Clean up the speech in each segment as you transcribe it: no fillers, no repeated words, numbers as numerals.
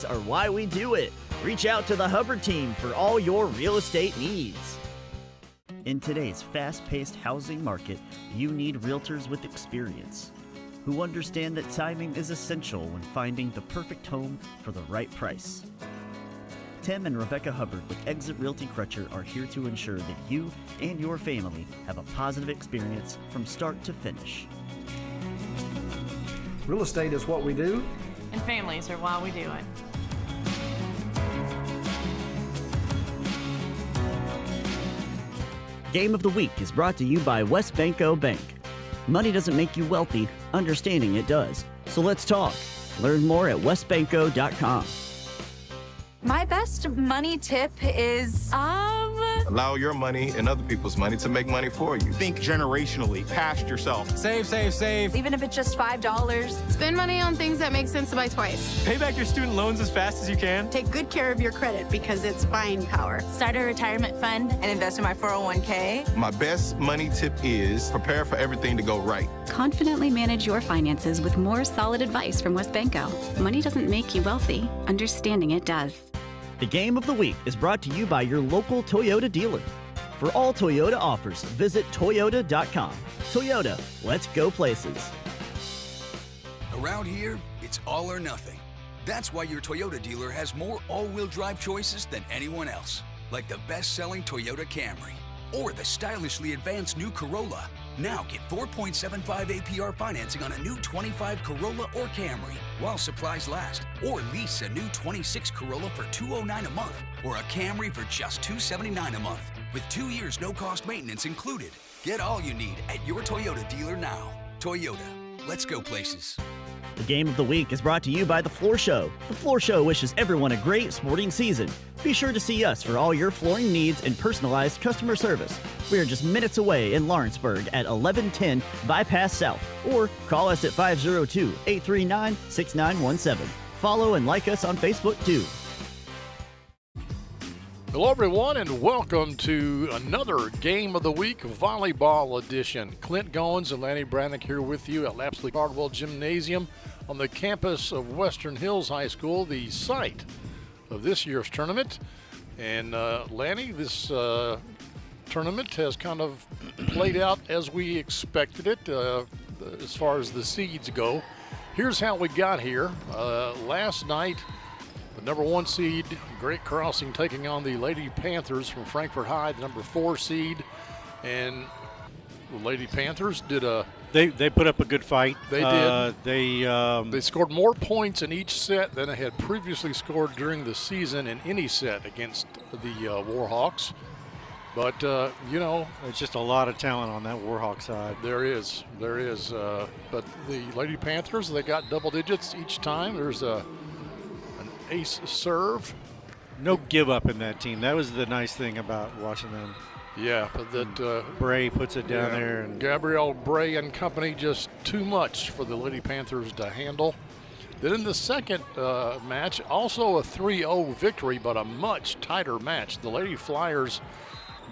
Are why we do it. Reach out to the Hubbard team for all your real estate needs. In today's fast-paced housing market, you need realtors with experience who understand that timing is essential when finding the perfect home for the right price. Tim and Rebecca Hubbard with Exit Realty Crutcher are here to ensure that you and your family have a positive experience from start to finish. Real estate is what we do, and families are why we do it. Game of the Week is brought to you by WestBanco Bank. Money doesn't make you wealthy, understanding it does. So let's talk. Learn more at westbanco.com. My best money tip is, Allow your money and other people's money to make money for you. Think generationally, past yourself. Save, save, save. even if it's just $5. Spend money on things that make sense to buy twice. Pay back your student loans as fast as you can. Take good care of your credit because it's buying power. Start a retirement fund And invest in my 401k. My best money tip is prepare for everything to go right. Confidently manage your finances with more solid advice from WestBanco. Money doesn't make you wealthy. Understanding it does. The Game of the Week is brought to you by your local Toyota dealer. For all Toyota offers, visit Toyota.com. Toyota, let's go places. Around here, it's all or nothing. That's why your Toyota dealer has more all-wheel drive choices than anyone else. Like the best-selling Toyota Camry or the stylishly advanced new Corolla. Now get 4.75 APR financing on a new 25 Corolla or Camry while supplies last. Or lease a new 26 Corolla for $209 a month or a Camry for just $279 a month with 2 years no-cost maintenance included. Get all you need at your Toyota dealer now. Toyota, let's go places. The Game of the Week is brought to you by The Floor Show. The Floor Show wishes everyone a great sporting season. Be sure to see us for all your flooring needs and personalized customer service. We are just minutes away in Lawrenceburg at 1110 Bypass South, or call us at 502-839-6917. Follow and like us on Facebook too. Hello everyone and welcome to another Game of the Week Volleyball edition. Clint Goins and Lanny Brannick here with you at Lapsley Cardwell Gymnasium on the campus of Western Hills High School, the site of this year's tournament. And Lanny, this tournament has kind of played out as we expected it as far as the seeds go. Here's how we got here. Last night, the number 1 seed, Great Crossing, taking on the Lady Panthers from Frankfort High, the number 4 seed. And the Lady Panthers did a... They put up a good fight. They did. They scored more points in each set than they had previously scored during the season in any set against the Warhawks. But, there's just a lot of talent on that Warhawk side. There is. But the Lady Panthers, they got double digits each time. There's an ace serve. No give up in that team. That was the nice thing about watching them. Yeah, but that Bray puts it down there. And Gabrielle Bray and company, just too much for the Lady Panthers to handle. Then in the second match, also a 3-0 victory, but a much tighter match. The Lady Flyers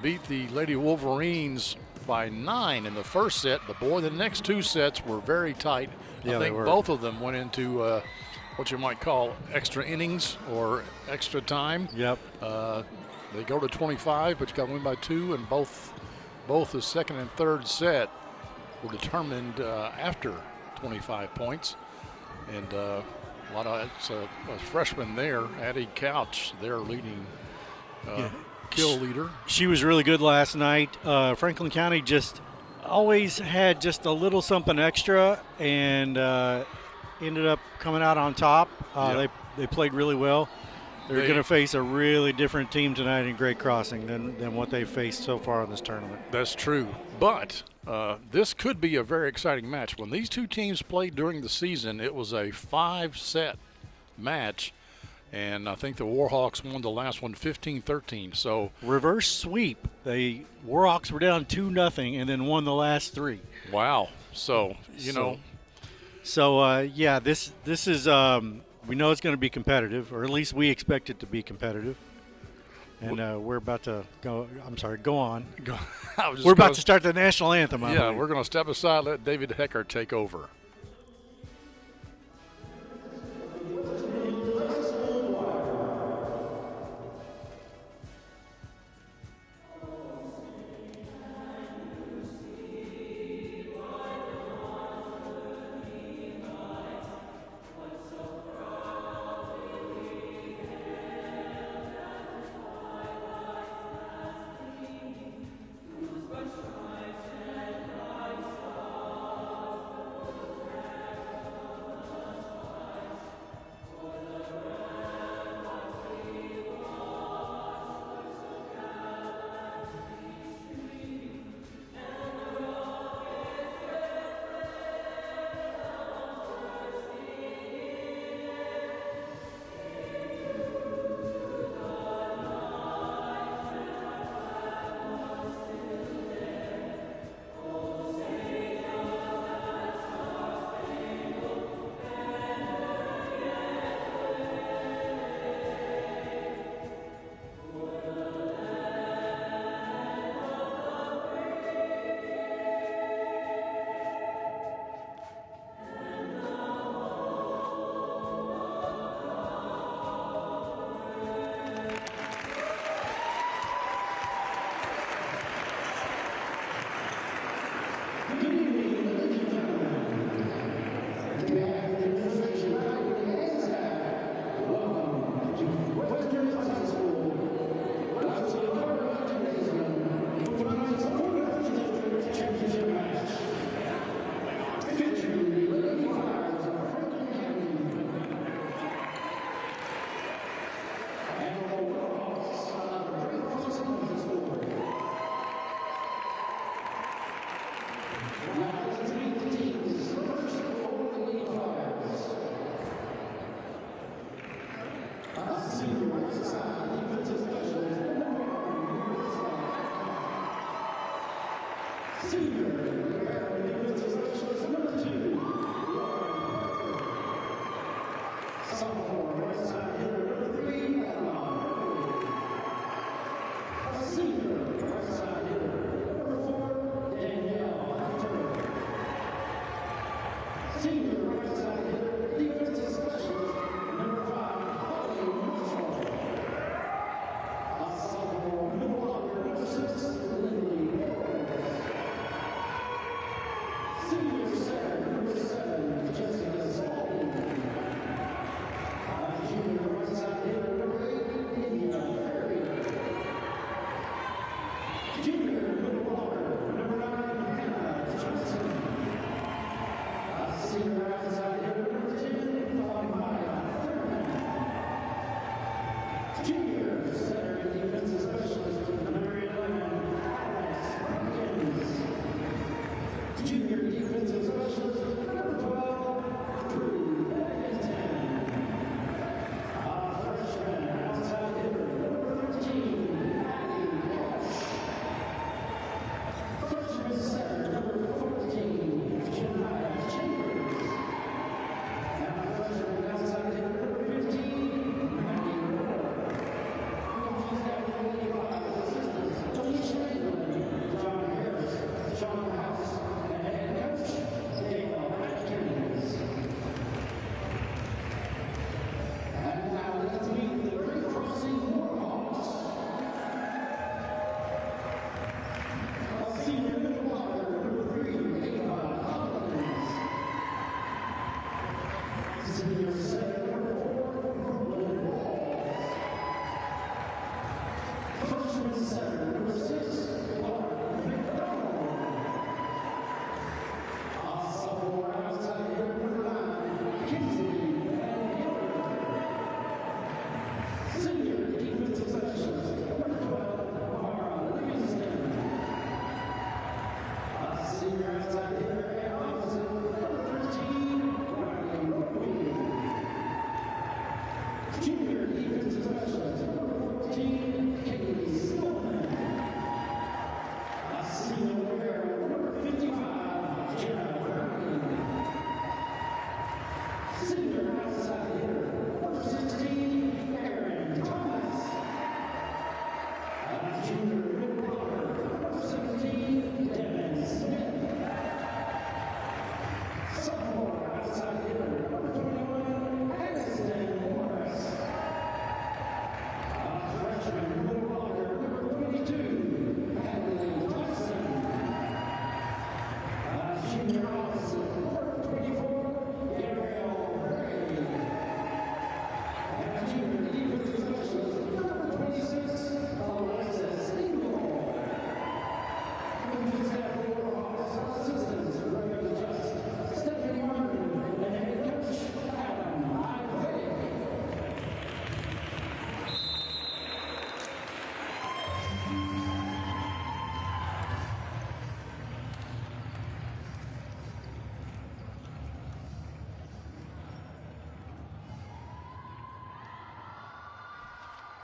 beat the Lady Wolverines by 9 in the first set. The next 2 sets were very tight. Yeah, I think both of them went into what you might call extra innings or extra time. Yep. They go to 25, but you got to win by 2, and both the second and third set were determined after 25 points. And a freshman there, Addie Couch, their leading kill leader. She was really good last night. Franklin County just always had just a little something extra, and ended up coming out on top. They played really well. They're going to face a really different team tonight in Great Crossing than what they've faced so far in this tournament. That's true. But this could be a very exciting match. When these two teams played during the season, it was a 5-set match. And I think the Warhawks won the last one 15-13. So reverse sweep. The Warhawks were down 2-0 and then won the last 3. Wow. So, this is we know it's going to be competitive, or at least we expect it to be competitive. And we're about to go. I'm sorry. Go on. We're about to start the national anthem. Yeah, we're going to step aside, let David Hecker take over.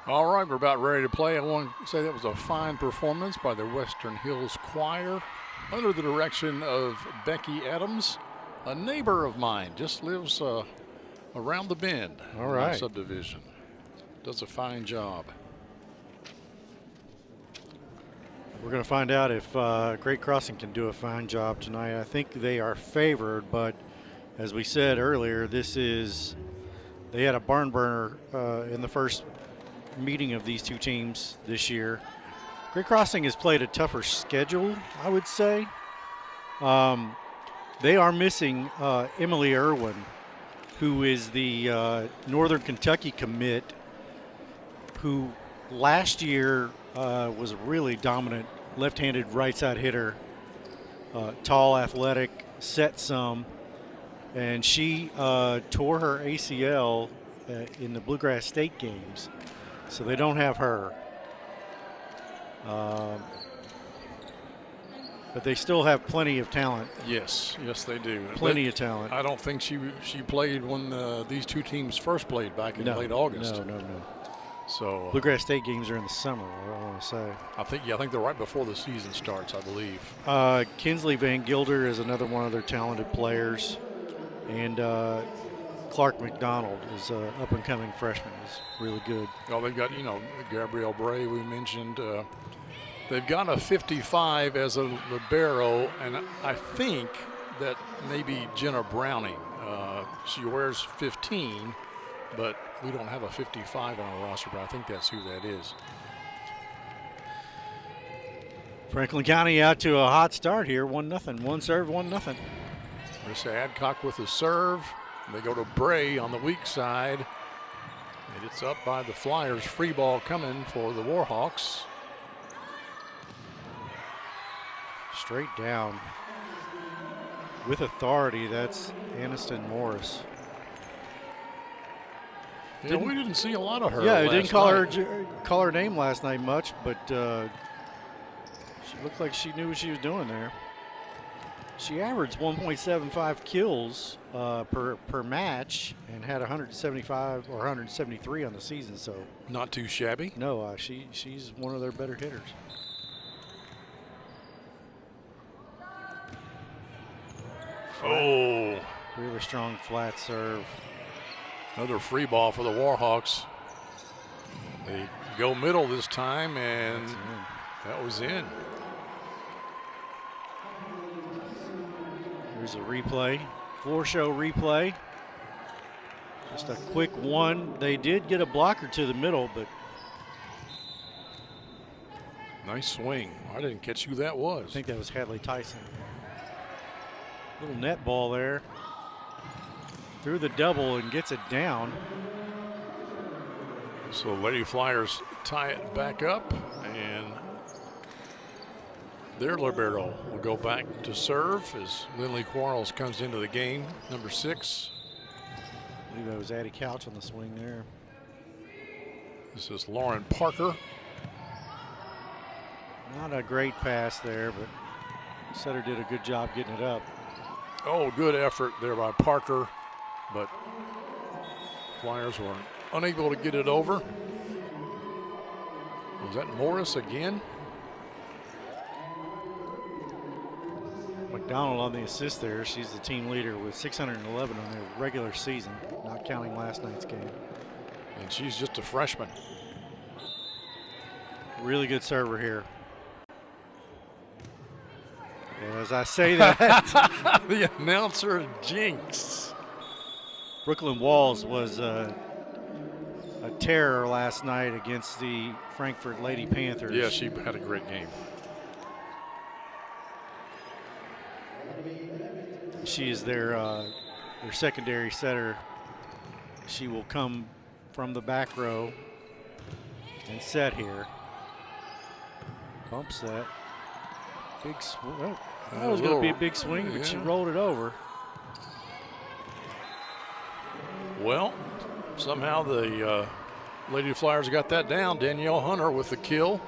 All right, we're about ready to play. I want to say that was a fine performance by the Western Hills Choir under the direction of Becky Adams, a neighbor of mine, just lives around the bend. All right. In my subdivision. Does a fine job. We're going to find out if Great Crossing can do a fine job tonight. I think they are favored, but as we said earlier, they had a barn burner in the first meeting of these two teams this year. Great Crossing has played a tougher schedule, I would say. They are missing Emily Irwin, who is the Northern Kentucky commit, who last year was a really dominant left-handed right side hitter, tall, athletic, set some, and she tore her ACL in the Bluegrass State games, so they don't have her. But they still have plenty of talent. Yes, they do. Plenty of talent. I don't think she played when these two teams first played back in late August. No. So Bluegrass State games are in the summer, I want to say. I think they're right before the season starts, I believe. Kinsley Van Gilder is another one of their talented players. And Clark McDonald is an up-and-coming freshman. Is really good. Oh, they've got, Gabrielle Bray we mentioned. They've got a 55 as a libero, and I think that maybe Jenna Browning. She wears 15, but we don't have a 55 on our roster, but I think that's who that is. Franklin County out to a hot start here, 1-0. One serve, 1-0. Marissa Adcock with the serve. They go to Bray on the weak side. And it's up by the Flyers. Free ball coming for the Warhawks. Straight down. With authority, that's Aniston Morris. Yeah, we didn't see a lot of her. Yeah, I didn't call her name last night much, but she looked like she knew what she was doing there. She averaged 1.75 kills per match and had 175 or 173 on the season. So not too shabby. No, she's one of their better hitters. Oh, really strong flat serve. Another free ball for the Warhawks. They go middle this time, and that was in. Here's a replay, floor show replay. Just a quick one. They did get a blocker to the middle, but nice swing. I didn't catch who that was. I think that was Hadley Tyson. Little net ball there. Through the double and gets it down. So Lady Flyers tie it back up, and their libero will go back to serve as Lindley Quarles comes into the game, number 6. I believe that was Addie Couch on the swing there. This is Lauren Parker. Not a great pass there, but Sutter did a good job getting it up. Oh, good effort there by Parker, but Flyers were unable to get it over. Was that Morris again? McDonald on the assist there. She's the team leader with 611 on their regular season, not counting last night's game. And she's just a freshman. Really good server here. As I say that, the announcer jinx. Brooklyn Walls was a terror last night against the Frankfort Lady Panthers. Yeah, she had a great game. She is their secondary setter. She will come from the back row and set here. Bump set. Big swing. Oh, that was going to be a big swing, but she rolled it over. Well, somehow the Lady Flyers got that down. Danielle Hunter with the kill.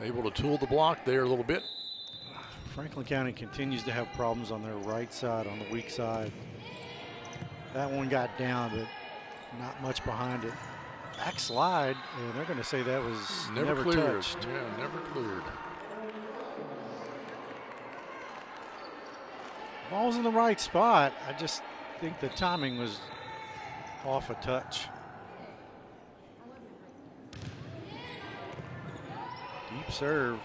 Able to tool the block there a little bit. Franklin County continues to have problems on their right side, on the weak side. That one got down, but not much behind it. Backslide, and they're going to say that was never cleared. Touched. Yeah, never cleared. Ball's in the right spot. I just think the timing was off a touch. Deep serve.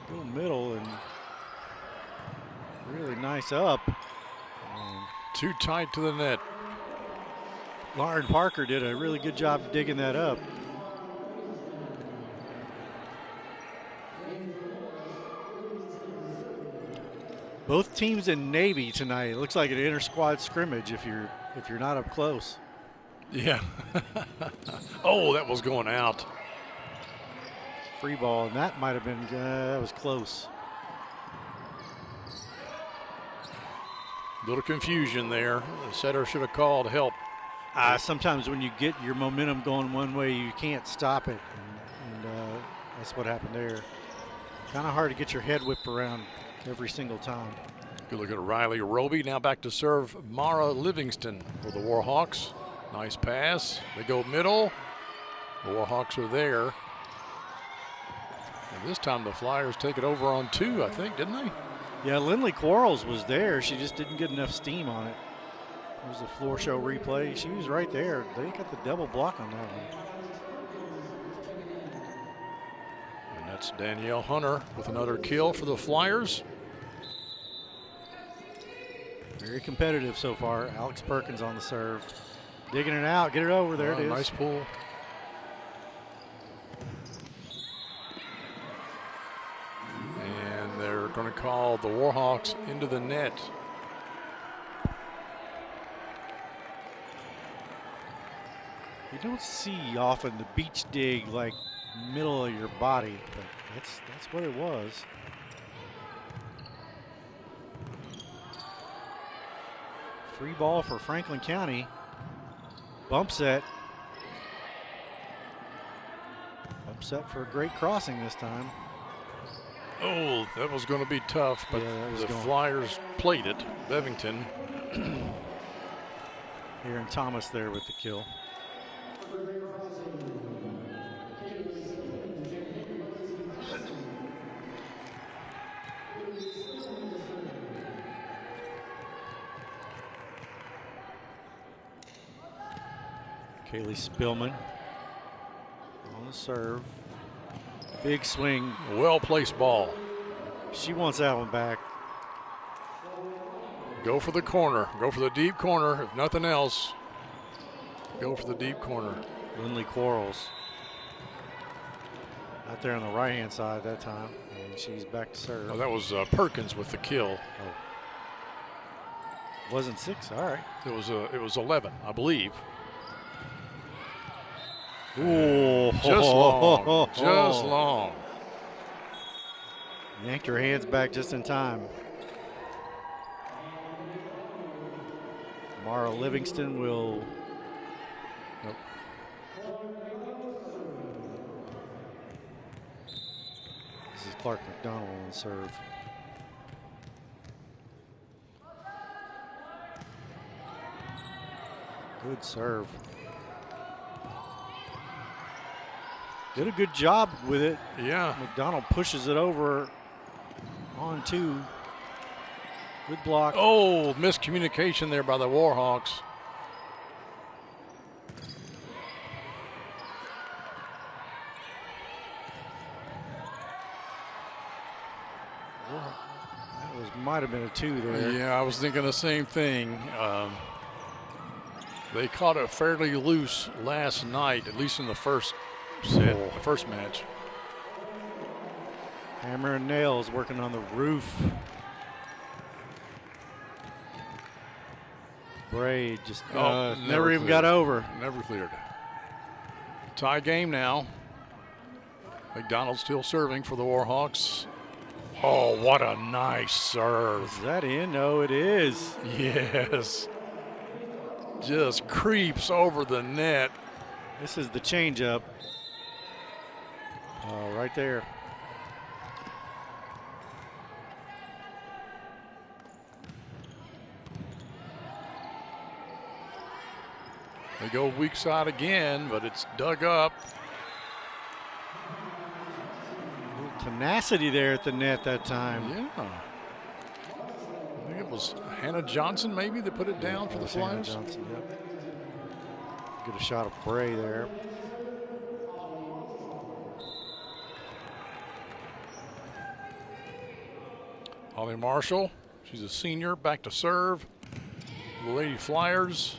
Go middle and really nice up. Too tight to the net. Lauren Parker did a really good job digging that up. Both teams in Navy tonight. It looks like an inter-squad scrimmage if you're not up close. Yeah. Oh, that was going out. Free ball, and that might have been, that was close. Little confusion there. The setter should have called help. Sometimes when you get your momentum going one way, you can't stop it, and that's what happened there. Kind of hard to get your head whipped around every single time. Good look at Riley Roby. Now back to serve Mara Livingston for the Warhawks. Nice pass. They go middle. The Warhawks are there. And this time the Flyers take it over on 2, I think, didn't they? Yeah, Lindley Quarles was there. She just didn't get enough steam on it. There's a floor show replay. She was right there. They got the double block on that one. And that's Danielle Hunter with another kill for the Flyers. Very competitive so far. Alex Perkins on the serve. Digging it out. Get it over. There it is. Nice pull. And they're going to call the Warhawks into the net. You don't see often the beach dig like middle of your body, but that's what it was. Free ball for Franklin County. Bump set. Bump set for a great crossing this time. Oh, that was going to be tough, but the Flyers played it. Bevington. Aaron Thomas there with the kill. Kaylee Spillman on the serve. Big swing. Well-placed ball. She wants that one back. Go for the corner. Go for the deep corner. If nothing else, go for the deep corner. Lindley Quarles out there on the right-hand side that time, and she's back to serve. Oh, that was Perkins with the kill. Oh. Wasn't 6. All right. It was 11, I believe. Ooh, just long, just long. Yanked her hands back just in time. Mara Livingston will. Nope. This is Clark McDonald on the serve. Good serve. Did a good job with it. Yeah. McDonald pushes it over on 2. Good block. Oh, miscommunication there by the Warhawks. That might have been a 2 there. Yeah, I was thinking the same thing. They caught it fairly loose last night, at least in the first set, the first match. Hammer and nails working on the roof. Bray just never even got over. Never cleared. Tie game now. McDonald still serving for the Warhawks. Oh, what a nice serve. Is that in? No, it is. Yes. Just creeps over the net. This is the changeup. Oh, right there. They go weak side again, but it's dug up. Tenacity there at the net that time. Yeah. I think it was Hannah Johnson maybe that put it down for the Flyers. Hannah Johnson, yep. Get a shot of Bray there. Holly Marshall, she's a senior, back to serve. The Lady Flyers.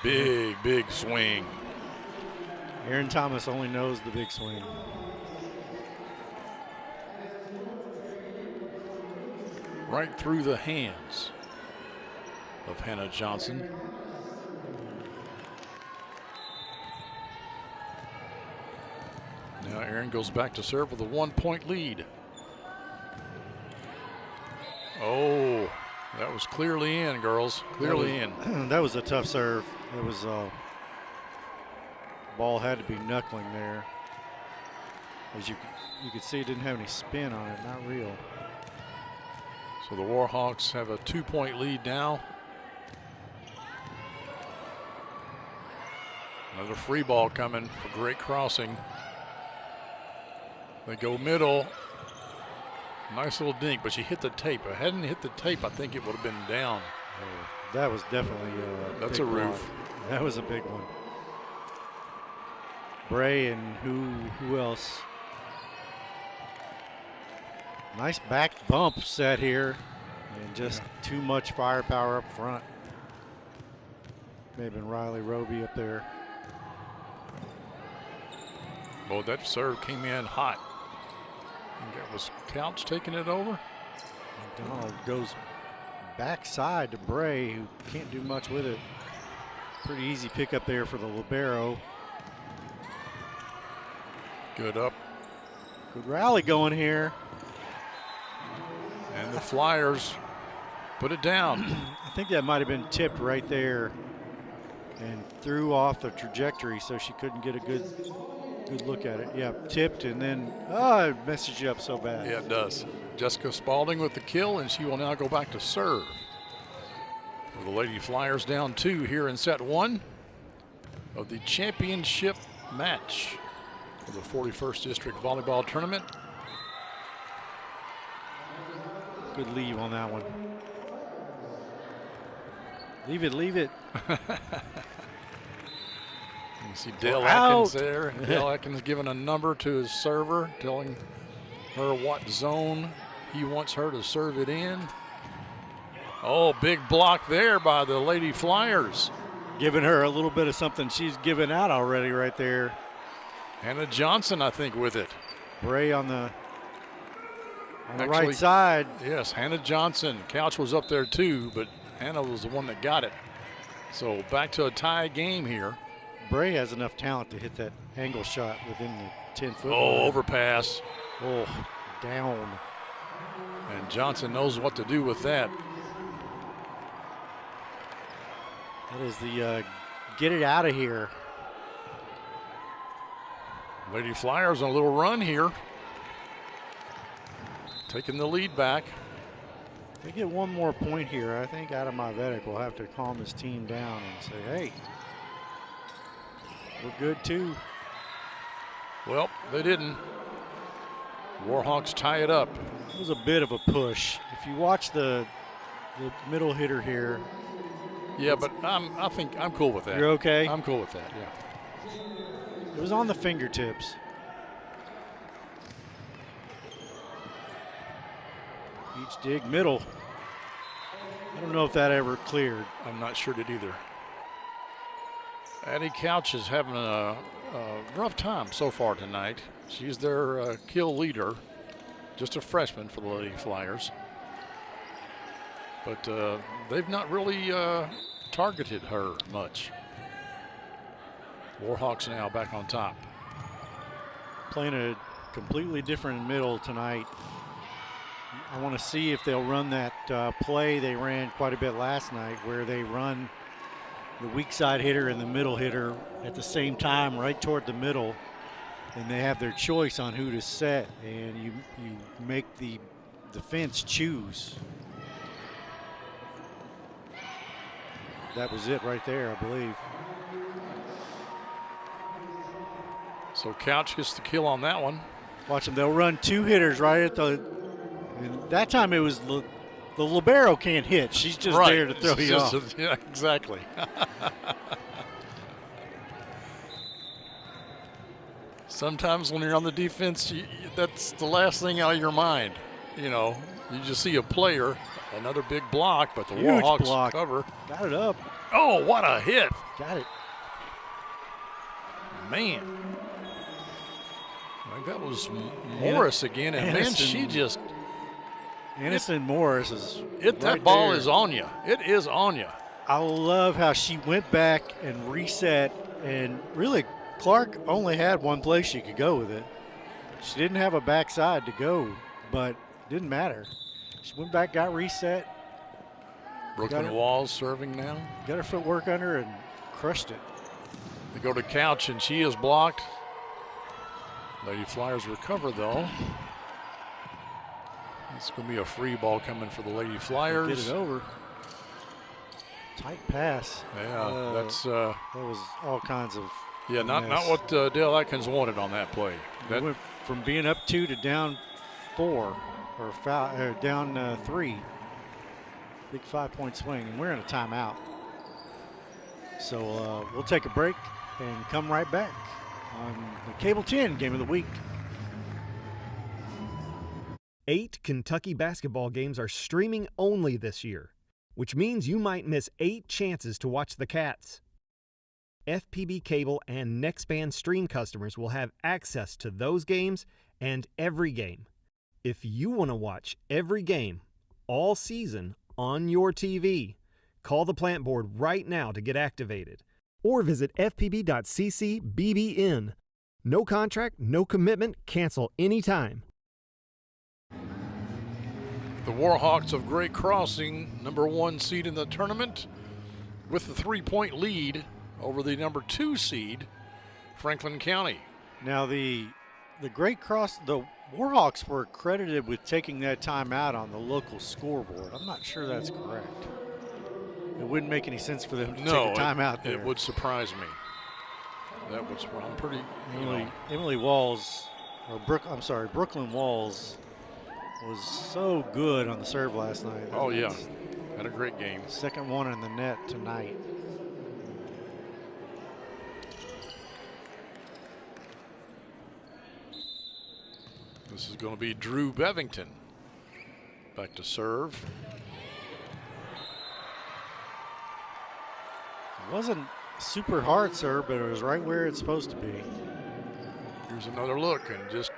Big, big swing. Aaron Thomas only knows the big swing. Right through the hands of Hannah Johnson. Now Aaron goes back to serve with a 1-point lead. Oh, that was clearly in, girls. Clearly in. That was a tough serve. It was ball had to be knuckling there. As you could see, it didn't have any spin on it, not real. So the Warhawks have a 2-point lead now. Another free ball coming for great crossing. They go middle. Nice little dink, but she hit the tape. If it hadn't hit the tape, I think it would have been down. That was definitely that's a roof. Block. That was a big one. Bray and who else? Nice back bump set here, and just too much firepower up front. May have been Riley Roby up there. Well, that serve came in hot. I think that was Couch taking it over. McDonald goes backside to Bray, who can't do much with it. Pretty easy pickup there for the libero. Good up. Good rally going here. And the Flyers put it down. I think that might have been tipped right there and threw off the trajectory, so she couldn't get a good look at it. Yeah, tipped, and then it messes you up so bad. Yeah, it does. Jessica Spalding with the kill, and she will now go back to serve. The Lady Flyers down 2 here in set 1 of the championship match for the 41st District Volleyball Tournament. Good leave on that one. Leave it, leave it. You see Dale Atkins there. Dale Atkins giving a number to his server, telling her what zone he wants her to serve it in. Oh, big block there by the Lady Flyers. Giving her a little bit of something she's given out already right there. Hannah Johnson, I think, with it. Bray on the right side. Yes, Hannah Johnson. Couch was up there too, but Hannah was the one that got it. So back to a tie game here. Bray has enough talent to hit that angle shot within the 10-foot. Oh, overpass. Oh, down. And Johnson knows what to do with that. That is the get it out of here. Lady Flyers on a little run here. Taking the lead back. If they get one more point here, I think Adam Ivetic will have to calm his team down and say, hey, we're good too. Well, they didn't. Warhawks tie it up. It was a bit of a push. If you watch the middle hitter here. Yeah, but I think I'm cool with that. You're okay? I'm cool with that, yeah. It was on the fingertips. Each dig middle. I don't know if that ever cleared. I'm not sure it either. Addie Couch is having a rough time so far tonight. She's their kill leader, just a freshman for the Lady Flyers. But they've not really targeted her much. Warhawks now back on top. Playing a completely different middle tonight. I want to see if they'll run that play they ran quite a bit last night, where they run the weak side hitter and the middle hitter at the same time right toward the middle, and they have their choice on who to set, and you make the defense choose. That was it right there, I believe. So Couch gets the kill on that one. Watch them. They'll run 2 hitters right at the. And that time it was the libero can't hit. She's just there to throw you off. Yeah, exactly. Sometimes when you're on the defense, that's the last thing out of your mind. You know, you just see a player, another big block, but the Huge Warhawks block. cover. Got it up. Oh, what a hit. Got it. Man. I think that was Morris again, and then she just. Innocent Morris is that ball is on you. It is on you. I love how she went back and reset, and really Clark only had one place she could go with it. She didn't have a backside to go, but it didn't matter. She went back, got reset. Brooklyn Walls serving now. Got her footwork under and crushed it. They go to Couch, and she is blocked. Lady Flyers recover, though. It's going to be a free ball coming for the Lady Flyers. Get it over. Tight pass. Yeah, that was all kinds of. Yeah, not what Dale Atkins wanted on that play. That went from being up 2 to down 4, or down 3. Big 5-point swing, and we're in a timeout. So we'll take a break and come right back on the Cable 10 Game of the Week. 8 Kentucky basketball games are streaming only this year, which means you might miss 8 chances to watch the Cats. FPB Cable and Nextband Stream customers will have access to those games and every game. If you want to watch every game all season on your TV, call the plant board right now to get activated, or visit fpb.cc/bbn. No contract, no commitment, cancel anytime. The Warhawks of Great Crossing, #1 seed in the tournament, with the 3-point lead over the #2 seed, Franklin County. Now the Warhawks were credited with taking that timeout on the local scoreboard. I'm not sure that's correct. It wouldn't make any sense for them to take a timeout there. It would surprise me. That was, I'm pretty. Emily Walls, or Brooklyn Walls, was so good on the serve last night. Oh yeah, had a great game. Second one in the net tonight. This is going to be Drew Bevington. Back to serve. It wasn't super hard serve, but it was right where it's supposed to be. Here's another look, and just.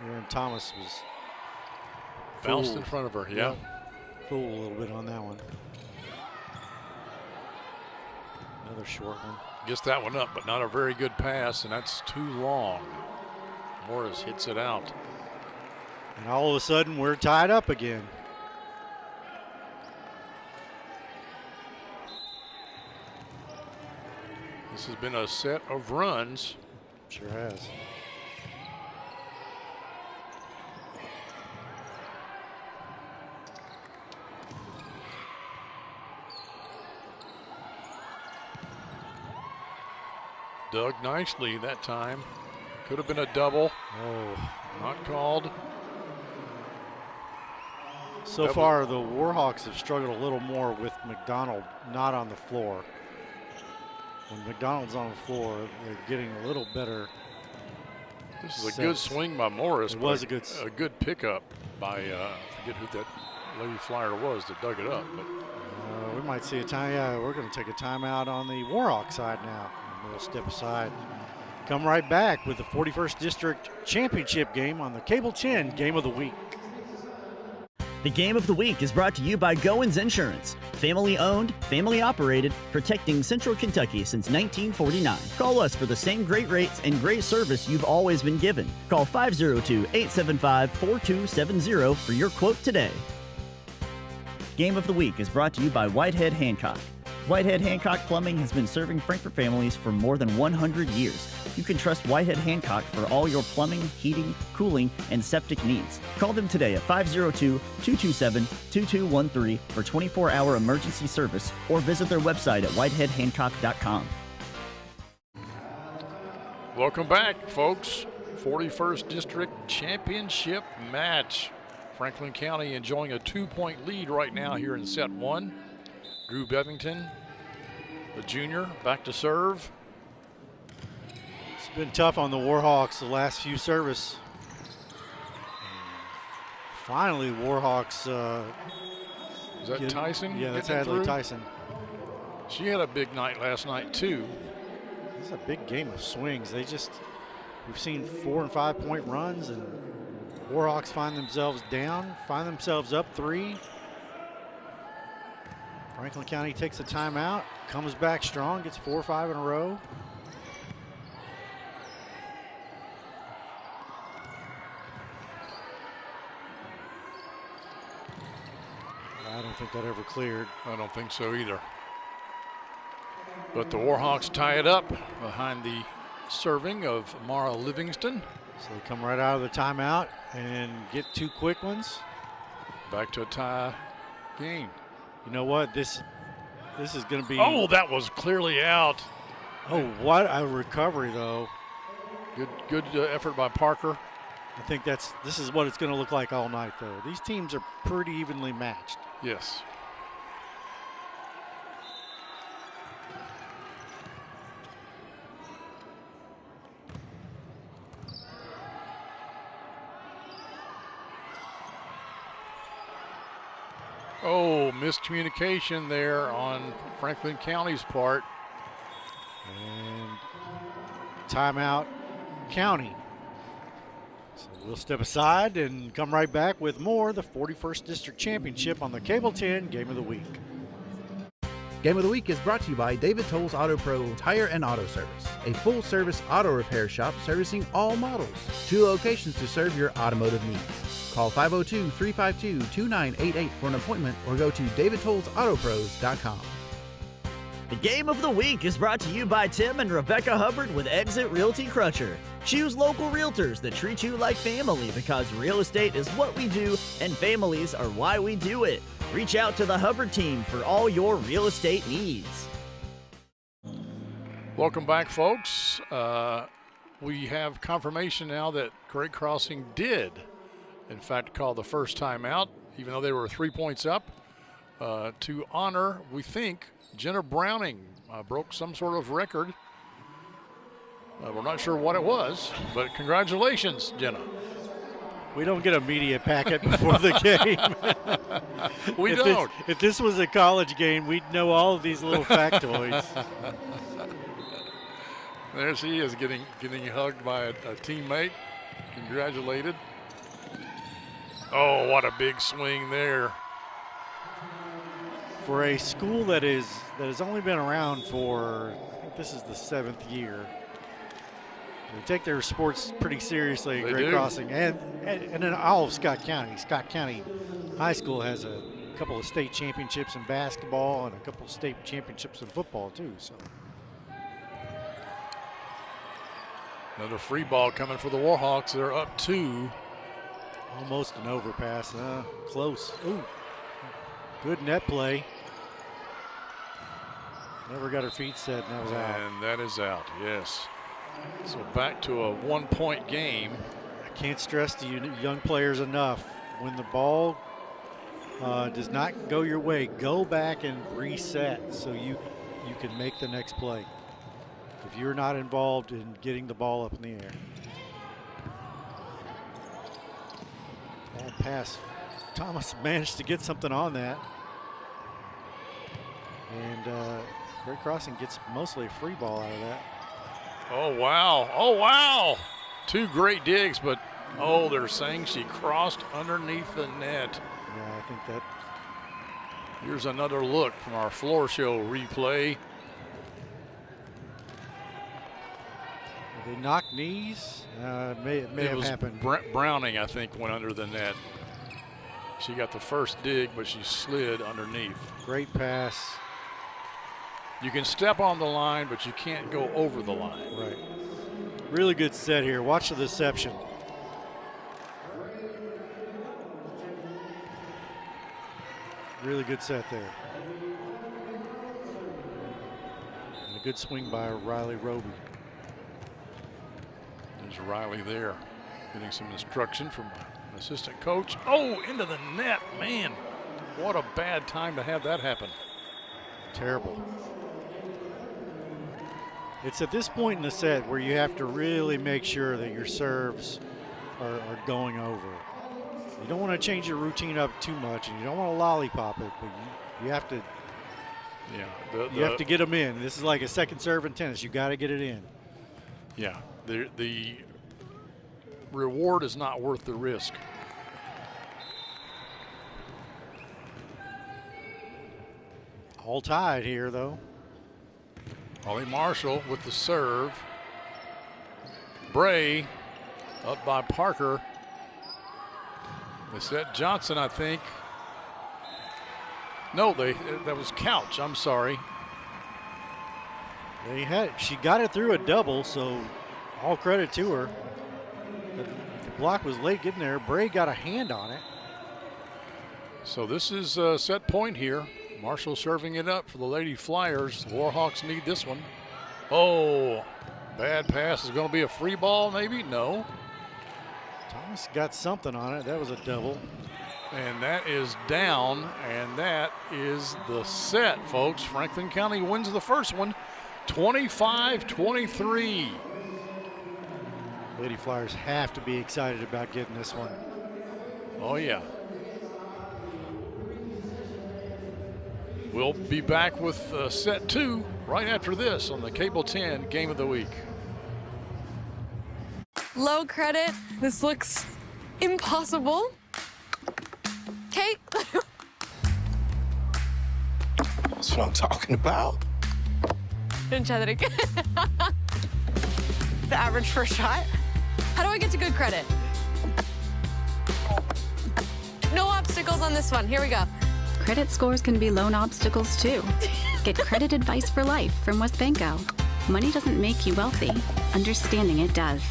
Aaron Thomas was bounced in front of her, yeah. Fooled a little bit on that one. Another short one. Gets that one up, but not a very good pass, and that's too long. Morris hits it out. And all of a sudden, we're tied up again. This has been a set of runs. Sure has. Dug nicely that time. Could have been a double. Oh, not called. So far, the Warhawks have struggled a little more with McDonald not on the floor. When McDonald's on the floor, they're getting a little better. This is a good swing by Morris. It was a good pickup by, I forget who that lady flyer was that dug it up. But we might see a time. Yeah, we're going to take a timeout on the Warhawk side now. And we'll step aside. Come right back with the 41st District Championship game on the Cable 10 Game of the Week. The Game of the Week is brought to you by Goins Insurance. Family owned, family operated, protecting Central Kentucky since 1949. Call us for the same great rates and great service you've always been given. Call 502-875-4270 for your quote today. Game of the Week is brought to you by Whitehead Hancock. Whitehead Hancock Plumbing has been serving Frankfort families for more than 100 years. You can trust Whitehead Hancock for all your plumbing, heating, cooling, and septic needs. Call them today at 502-227-2213 for 24-hour emergency service or visit their website at whiteheadhancock.com. Welcome back, folks. 41st District Championship match. Franklin County enjoying a 2-point lead right now here in set 1. Drew Bevington, the junior, back to serve. It's been tough on the Warhawks the last few service. Finally, Warhawks. Is that Tyson? Yeah, that's Hadley Tyson. She had a big night last night, too. This is a big game of swings. We've seen 4- and 5-point runs, and Warhawks find themselves down, find themselves up 3. Franklin County takes a timeout, comes back strong, gets 4 or 5 in a row. I don't think that ever cleared. I don't think so either. But the Warhawks tie it up behind the serving of Mara Livingston. So they come right out of the timeout and get 2 quick ones. Back to a tie game. You know what? This This is going to be. Oh, that was clearly out. Oh, what a recovery, though. Good effort by Parker. I think this is what it's going to look like all night, though. These teams are pretty evenly matched. Yes. Oh, miscommunication there on Franklin County's part. And timeout, County. So we'll step aside and come right back with more the 41st District Championship on the Cable 10 Game of the Week. Game of the Week is brought to you by David Tolles Auto Pro Tire and Auto Service, a full-service auto repair shop servicing all models. 2 locations to serve your automotive needs. Call 502-352-2988 for an appointment or go to davidtollsautopros.com. The Game of the Week is brought to you by Tim and Rebecca Hubbard with Exit Realty Crusher. Choose local realtors that treat you like family because real estate is what we do and families are why we do it. Reach out to the Hubbard team for all your real estate needs. Welcome back, folks. We have confirmation now that Great Crossing did, in fact, call the first time out, even though they were 3 points up, to honor, we think, Jenna Browning. Broke some sort of record. We're not sure what it was, but congratulations, Jenna. We don't get a media packet before the game. We don't. If this was a college game, we'd know all of these little factoids. There she is, getting hugged by a teammate. Congratulated. Oh, what a big swing there. For a school that has only been around for, I think this is the 7th year, they take their sports pretty seriously at Great Crossing and in all of Scott County. Scott County High School has a couple of state championships in basketball and a couple of state championships in football too. So another free ball coming for the Warhawks. They're up 2. Almost an overpass. Close. Ooh. Good net play. Never got her feet set, and that was out. And that is out, yes. So back to a 1-point game. I can't stress to you young players enough. When the ball does not go your way, go back and reset so you can make the next play. If you're not involved in getting the ball up in the air. Ball pass. Thomas managed to get something on that. And Great Crossing gets mostly a free ball out of that. Oh, wow. Oh, wow. 2 great digs, but, oh, they're saying she crossed underneath the net. Yeah, I think that. Here's another look from our floor show replay. They knocked knees. It may have happened. Browning, I think, went under the net. She got the first dig, but she slid underneath. Great pass. You can step on the line, but you can't go over the line. Right. Really good set here. Watch the deception. Really good set there. And a good swing by Riley Roby. There's Riley there, getting some instruction from an assistant coach. Oh, into the net, man. What a bad time to have that happen. Terrible. It's at this point in the set where you have to really make sure that your serves are going over. You don't want to change your routine up too much, and you don't want to lollipop it, but you have to. Yeah, you have to get them in. This is like a second serve in tennis. You got to get it in. Yeah, the reward is not worth the risk. All tied here, though. Holly Marshall with the serve. Bray up by Parker. Lisette Johnson, I think. No, that was Couch. I'm sorry. She got it through a double, so all credit to her. The block was late getting there. Bray got a hand on it. So this is a set point here. Marshall serving it up for the Lady Flyers. The Warhawks need this one. Oh, bad pass. Is going to be a free ball maybe? No. Thomas got something on it. That was a double. And that is down, and that is the set, folks. Franklin County wins the first one, 25-23. Lady Flyers have to be excited about getting this one. Oh, yeah. We'll be back with set 2 right after this on the Cable 10 Game of the Week. Low credit. This looks impossible. Kate. That's what I'm talking about. Didn't try that again. The average first shot. How do I get to good credit? No obstacles on this one. Here we go. Credit scores can be loan obstacles too. Get credit advice for life from WestBanco. Money doesn't make you wealthy. Understanding it does.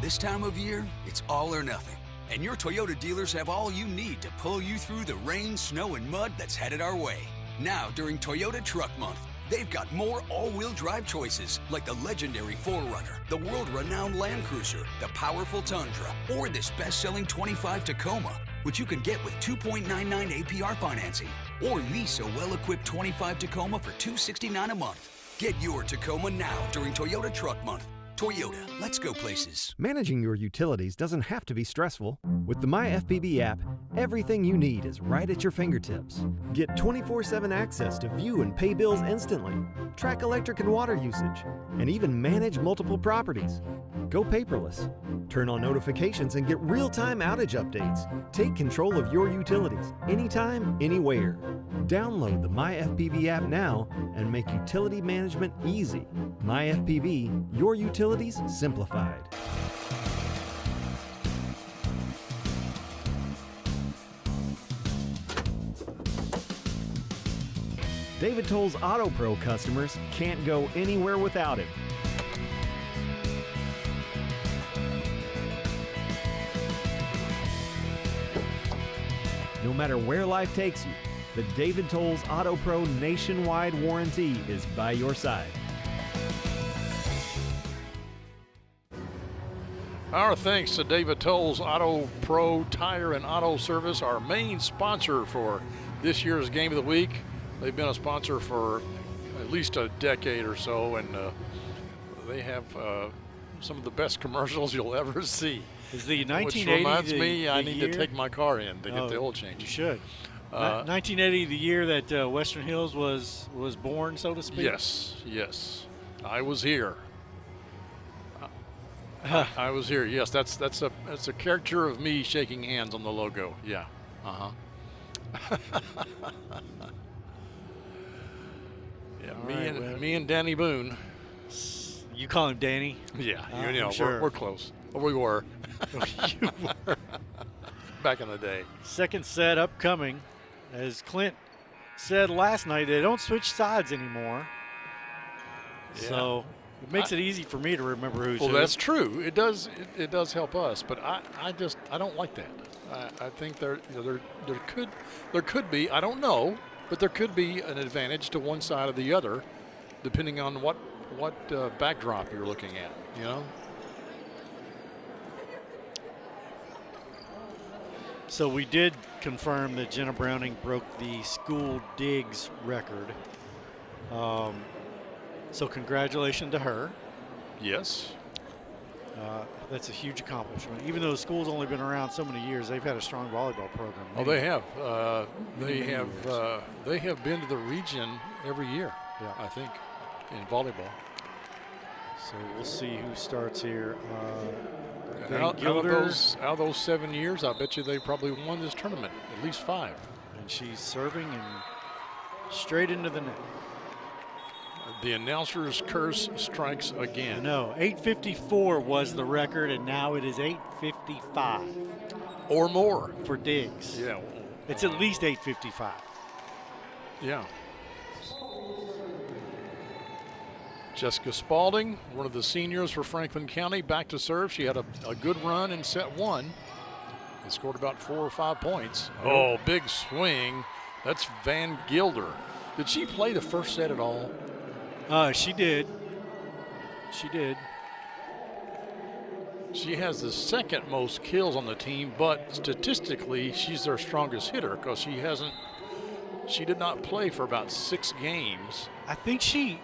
This time of year, it's all or nothing. And your Toyota dealers have all you need to pull you through the rain, snow, and mud that's headed our way. Now, during Toyota Truck Month, they've got more all-wheel drive choices, like the legendary 4Runner, the world-renowned Land Cruiser, the powerful Tundra, or this best-selling 25 Tacoma, which you can get with 2.99 APR financing, or lease a well-equipped 25 Tacoma for $269 a month. Get your Tacoma now during Toyota Truck Month. Toyota, let's go places. Managing your utilities doesn't have to be stressful. With the MyFPB app, everything you need is right at your fingertips. Get 24/7 access to view and pay bills instantly, track electric and water usage, and even manage multiple properties. Go paperless. Turn on notifications and get real-time outage updates. Take control of your utilities anytime, anywhere. Download the MyFPB app now and make utility management easy. MyFPB, your utilities simplified. David Toll's Auto Pro customers can't go anywhere without him. No matter where life takes you, the David Toll's Auto Pro nationwide warranty is by your side. Our thanks to David Toll's Auto Pro Tire and Auto Service, our main sponsor for this year's Game of the Week. They've been a sponsor for at least a decade or so, and they have some of the best commercials you'll ever see. Is the 1980 which reminds me, I need year? to take my car in to get the oil change. You should. 1980, the year that Western Hills was born, so to speak. Yes, yes, I was here. I was here. Yes, that's a character of me shaking hands on the logo. Yeah. Yeah. Me and Danny Boone. You call him Danny? Yeah. Sure. We're close. Well, we were. You were. Back in the day. Second set upcoming. As Clint said last night, they don't switch sides anymore. Yeah. So it makes it easy for me to remember who's who. Well, that's true. It does help us, but I don't like that. I think there could be, I don't know, but there could be an advantage to one side or the other, depending on what backdrop you're looking at. You know. So we did confirm that Jenna Browning broke the school digs record. So congratulations to her. Yes. That's a huge accomplishment. Even though the school's only been around so many years, they've had a strong volleyball program. Oh, they have. They have been to the region every year. Yeah. I think in volleyball. So we'll see who starts here. Out of those 7 years, I bet you they probably won this tournament, at least 5. And she's serving and straight into the net. The announcer's curse strikes again. No, 8:54 was the record, and now it is 8:55. Or more. For digs. Yeah. It's at least 8:55. Yeah. Jessica Spalding, one of the seniors for Franklin County, back to serve. She had a good run in set 1 and scored about 4 or 5 points. Oh, big swing. That's Van Gilder. Did she play the first set at all? She did. She did. She has the second most kills on the team, but statistically, she's their strongest hitter because she did not play for about 6 games. I think she's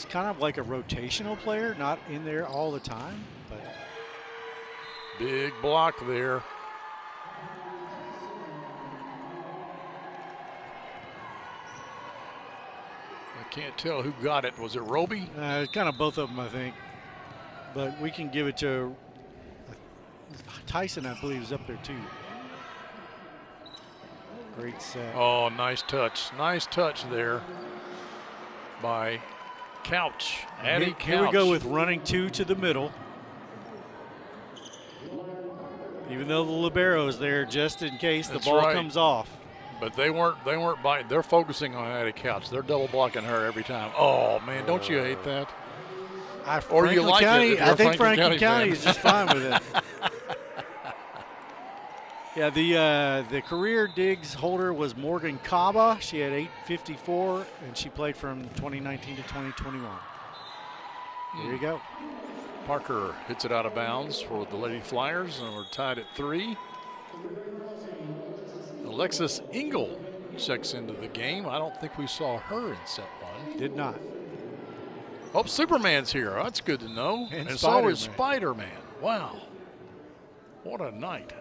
kind of like a rotational player, not in there all the time. But big block there. I can't tell who got it. Was it Roby? Kind of both of them, I think. But we can give it to Tyson, I believe, is up there too. Great set. Oh, nice touch. Nice touch there by Couch. Addie Couch. Here we go with running 2 to the middle. Even though the libero is there just in case the ball comes off. But they weren't biting. They're focusing on Addie Couch. They're double blocking her every time. Oh man, don't you hate that? Or you like it? I think Franklin County is just fine with it. Yeah, the career digs holder was Morgan Caba. She had 854, and she played from 2019 to 2021. There you go. Parker hits it out of bounds for the Lady Flyers, and we're tied at 3. Alexis Engel checks into the game. I don't think we saw her in set 1. Did not. Oh, Superman's here. That's good to know. And so is Spider-Man. Wow. What a night.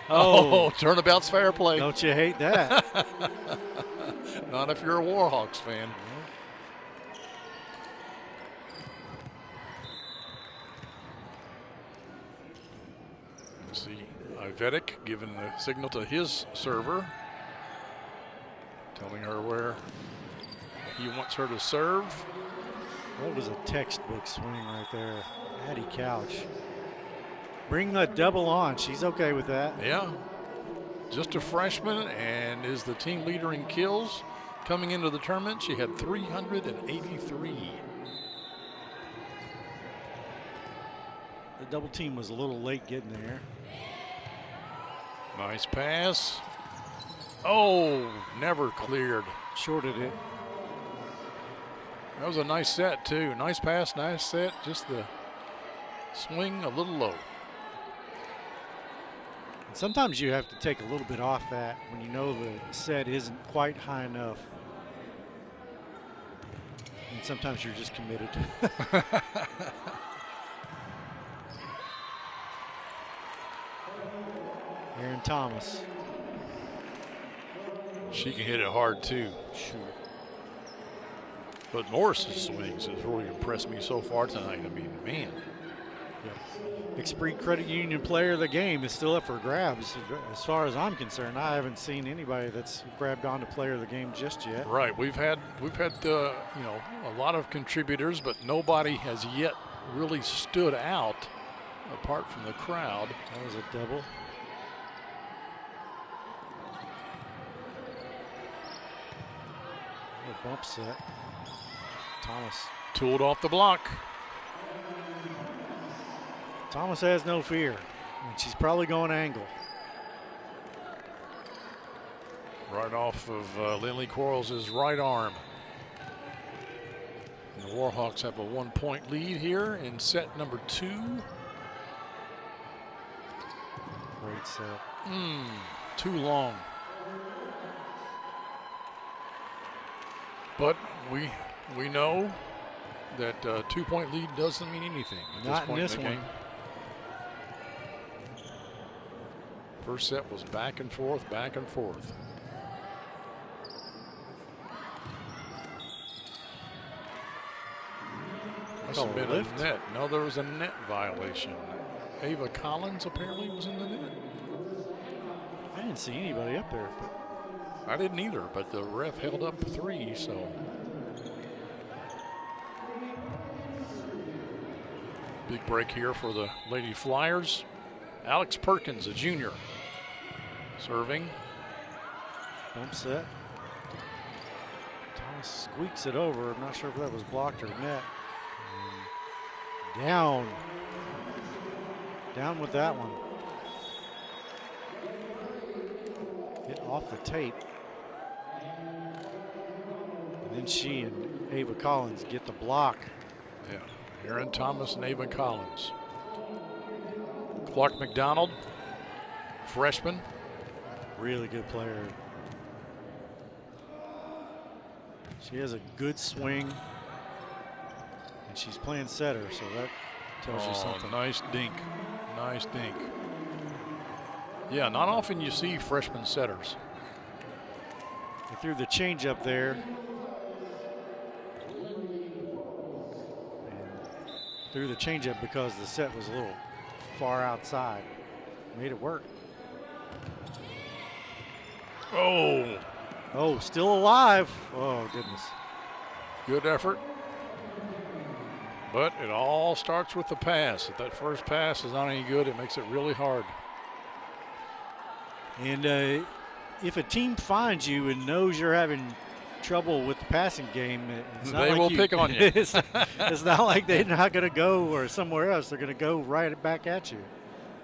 Oh, turnabout's fair play. Don't you hate that? Not if you're a Warhawks fan. Let's see, Ivedic giving the signal to his server, telling her where he wants her to serve. That was a textbook swing right there. Addie Couch. Bring the double on. She's okay with that. Yeah. Just a freshman and is the team leader in kills. Coming into the tournament, she had 383. The double team was a little late getting there. Nice pass. Oh, never cleared. Shorted it. That was a nice set, too. Nice pass, nice set. Just the swing a little low. Sometimes you have to take a little bit off that when you know the set isn't quite high enough. And sometimes you're just committed. Aaron Thomas. She can hit it hard too. Sure. But Morris's swings has really impressed me so far tonight. I mean, man. Esprit Credit Union Player of the Game is still up for grabs. As far as I'm concerned, I haven't seen anybody that's grabbed onto Player of the Game just yet. Right. We've had a lot of contributors, but nobody has yet really stood out apart from the crowd. That was a double. A bump set. Thomas tooled off the block. Thomas has no fear, and she's probably going angle. Right off of Lindley Quarles' right arm. And the Warhawks have a 1-point lead here in set number 2. Great set. Too long. But we know that 2-point lead doesn't mean anything at this point in the game. First set was back and forth, back and forth. Must have been a net. No, there was a net violation. Ava Collins apparently was in the net. I didn't see anybody up there. I didn't either, but the ref held up 3, so. Big break here for the Lady Flyers. Alex Perkins, a junior, serving. Bump set. Thomas squeaks it over. I'm not sure if that was blocked or net. And down. Down with that one. off the tape. And then she and Ava Collins get the block. Yeah, Aaron Thomas and Ava Collins. Clark McDonald, freshman. Really good player. She has a good swing. And she's playing setter, so that tells you something. Nice dink. Nice dink. Yeah, not often you see freshman setters. They threw the changeup there. And threw the changeup because the set was a little far outside. Made it work. Oh. Oh, still alive. Oh, goodness. Good effort. But it all starts with the pass. If that first pass is not any good, it makes it really hard. And if a team finds you and knows you're having trouble with the passing game, it's not they like will pick on you. It's not like they're not going to go or somewhere else. They're going to go right back at you.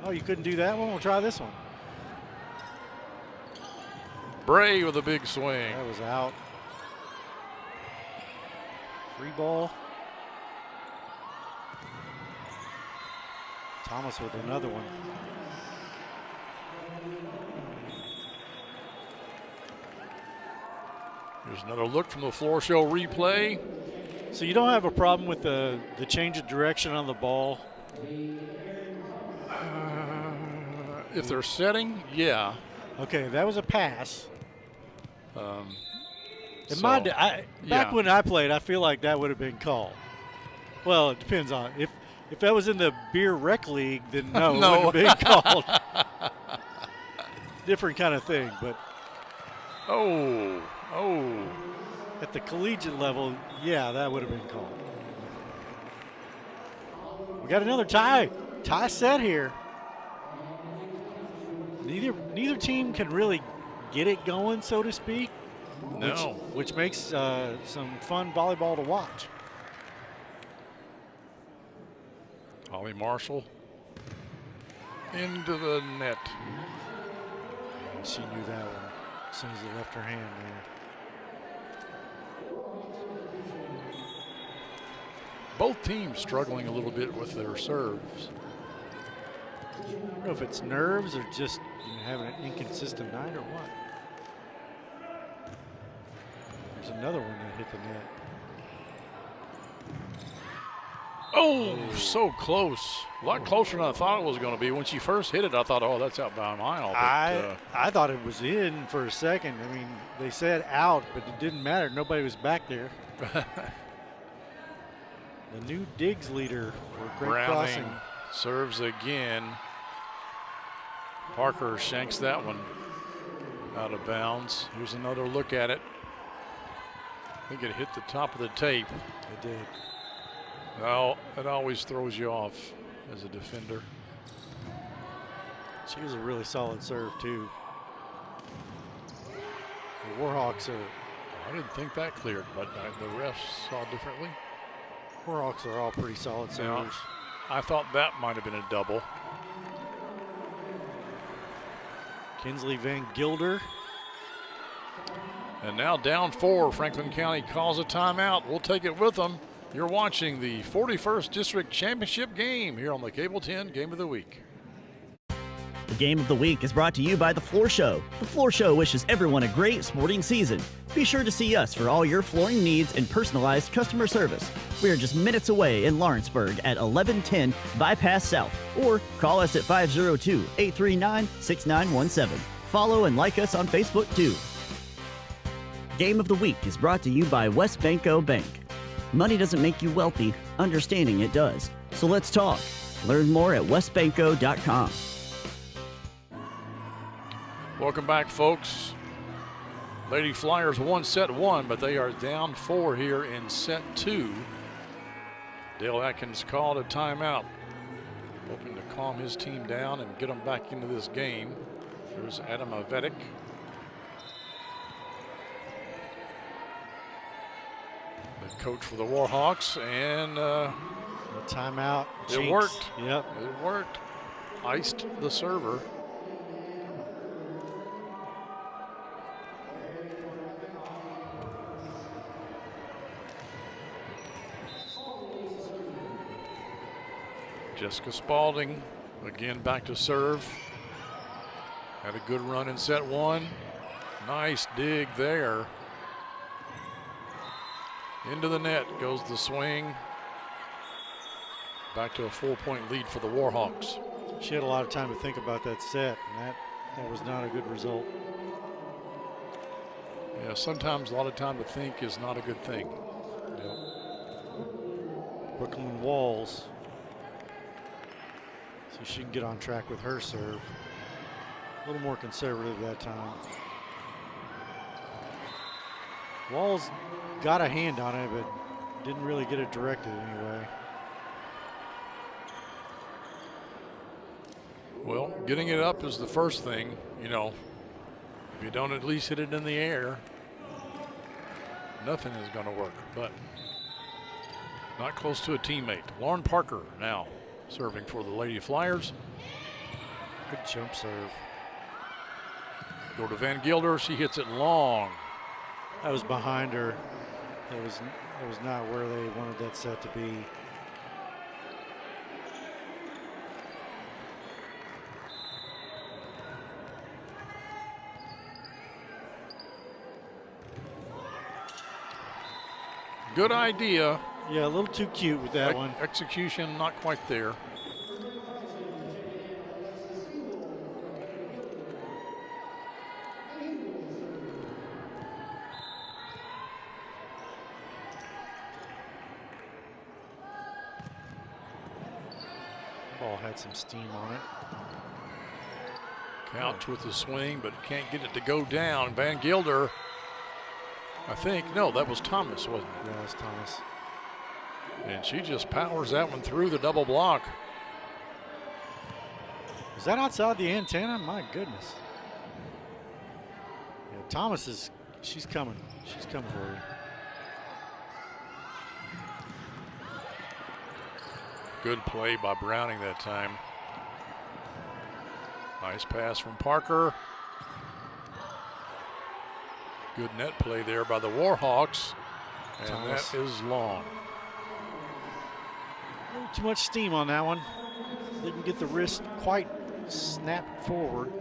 Oh, you couldn't do that one? We'll try this one. Bray with a big swing. That was out. Free ball. Thomas with another one. Here's another look from the floor show replay. So you don't have a problem with the change of direction on the ball? If they're setting, yeah. Okay, that was a pass. Back when I played, I feel like that would have been called. Well, it depends on if that was in the beer rec league, then no, it wouldn't have been called. Different kind of thing, but at the collegiate level, yeah, that would have been called. We got another tie set here. Neither team can really get it going, so to speak. No. Which makes some fun volleyball to watch. Holly Marshall into the net. And she knew that one as soon as they left her hand there. Both teams struggling a little bit with their serves. I don't know if it's nerves or just having an inconsistent night or what. There's another one that hit the net. Oh, so close. A lot closer than I thought it was going to be. When she first hit it, I thought, oh, that's out by a mile. But, I thought it was in for a second. I mean, they said out, but it didn't matter. Nobody was back there. The new digs leader for Great Crossing. Serves again. Parker shanks that one out of bounds. Here's another look at it. I think it hit the top of the tape. It did. Well, it always throws you off as a defender. She was a really solid serve, too. The Warhawks are... I didn't think that cleared, but the refs saw differently. Warhawks are all pretty solid servers. I thought that might have been a double. Kinsley Van Gilder. And now down 4, Franklin County calls a timeout. We'll take it with them. You're watching the 41st District Championship game here on the Cable 10 Game of the Week. The Game of the Week is brought to you by The Floor Show. The Floor Show wishes everyone a great sporting season. Be sure to see us for all your flooring needs and personalized customer service. We are just minutes away in Lawrenceburg at 1110 Bypass South, or call us at 502-839-6917. Follow and like us on Facebook too. Game of the Week is brought to you by West Banco Bank. Money doesn't make you wealthy, understanding it does. So let's talk. Learn more at westbanco.com. Welcome back, folks. Lady Flyers won set 1, but they are down 4 here in set 2. Dale Atkins called a timeout, hoping to calm his team down and get them back into this game. There's Adam Avetic. The coach for the Warhawks, and a timeout. It worked. Yep. It worked. Iced the server. Jessica Spalding again back to serve. Had a good run in set one. Nice dig there. Into the net goes the swing. Back to a 4-point lead for the Warhawks. She had a lot of time to think about that set, and that was not a good result. Yeah, sometimes a lot of time to think is not a good thing. Yep. Brooklyn Walls. So she can get on track with her serve. A little more conservative that time. Walls got a hand on it, but didn't really get it directed anyway. Well, getting it up is the first thing, you know. If you don't at least hit it in the air, nothing is going to work, but not close to a teammate. Lauren Parker now serving for the Lady Flyers. Good jump serve. Go to Van Gilder, she hits it long. That was behind her. That was not where they wanted that set to be. Good idea. Yeah, a little too cute with that one. Execution not quite there. Ball had some steam on it. Couch with the swing, but can't get it to go down. Van Gilder, I think, no, that was Thomas, wasn't it? Yeah, that's Thomas. And she just powers that one through the double block. Is that outside the antenna? My goodness. Yeah, Thomas is, she's coming. She's coming for you. Good play by Browning that time. Nice pass from Parker. Good net play there by the Warhawks. And Thomas. that is long. A little too much steam on that one. Didn't get the wrist quite snapped forward.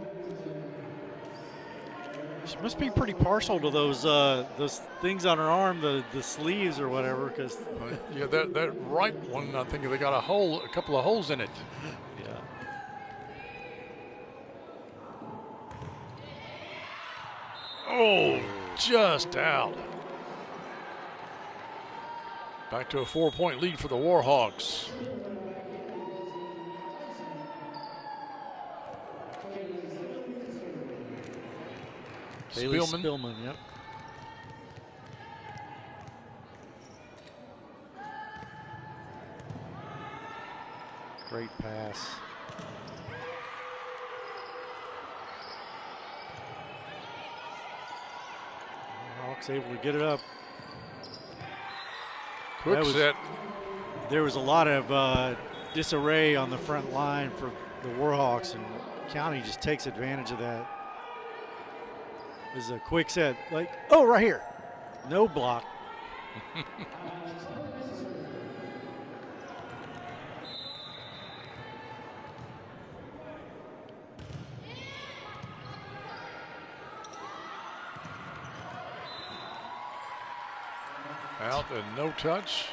She must be pretty partial to those things on her arm, the sleeves or whatever, because yeah, that right one, I think they got a couple of holes in it. Yeah. Oh, just out. Back to a 4-point lead for the Warhawks. Bailey Spillman, yep. Great pass. Hawks able to get it up. Quick set. There was a lot of disarray on the front line for the Warhawks, and County just takes advantage of that. This is a quick set, like, oh, right here. No block. Out and no touch.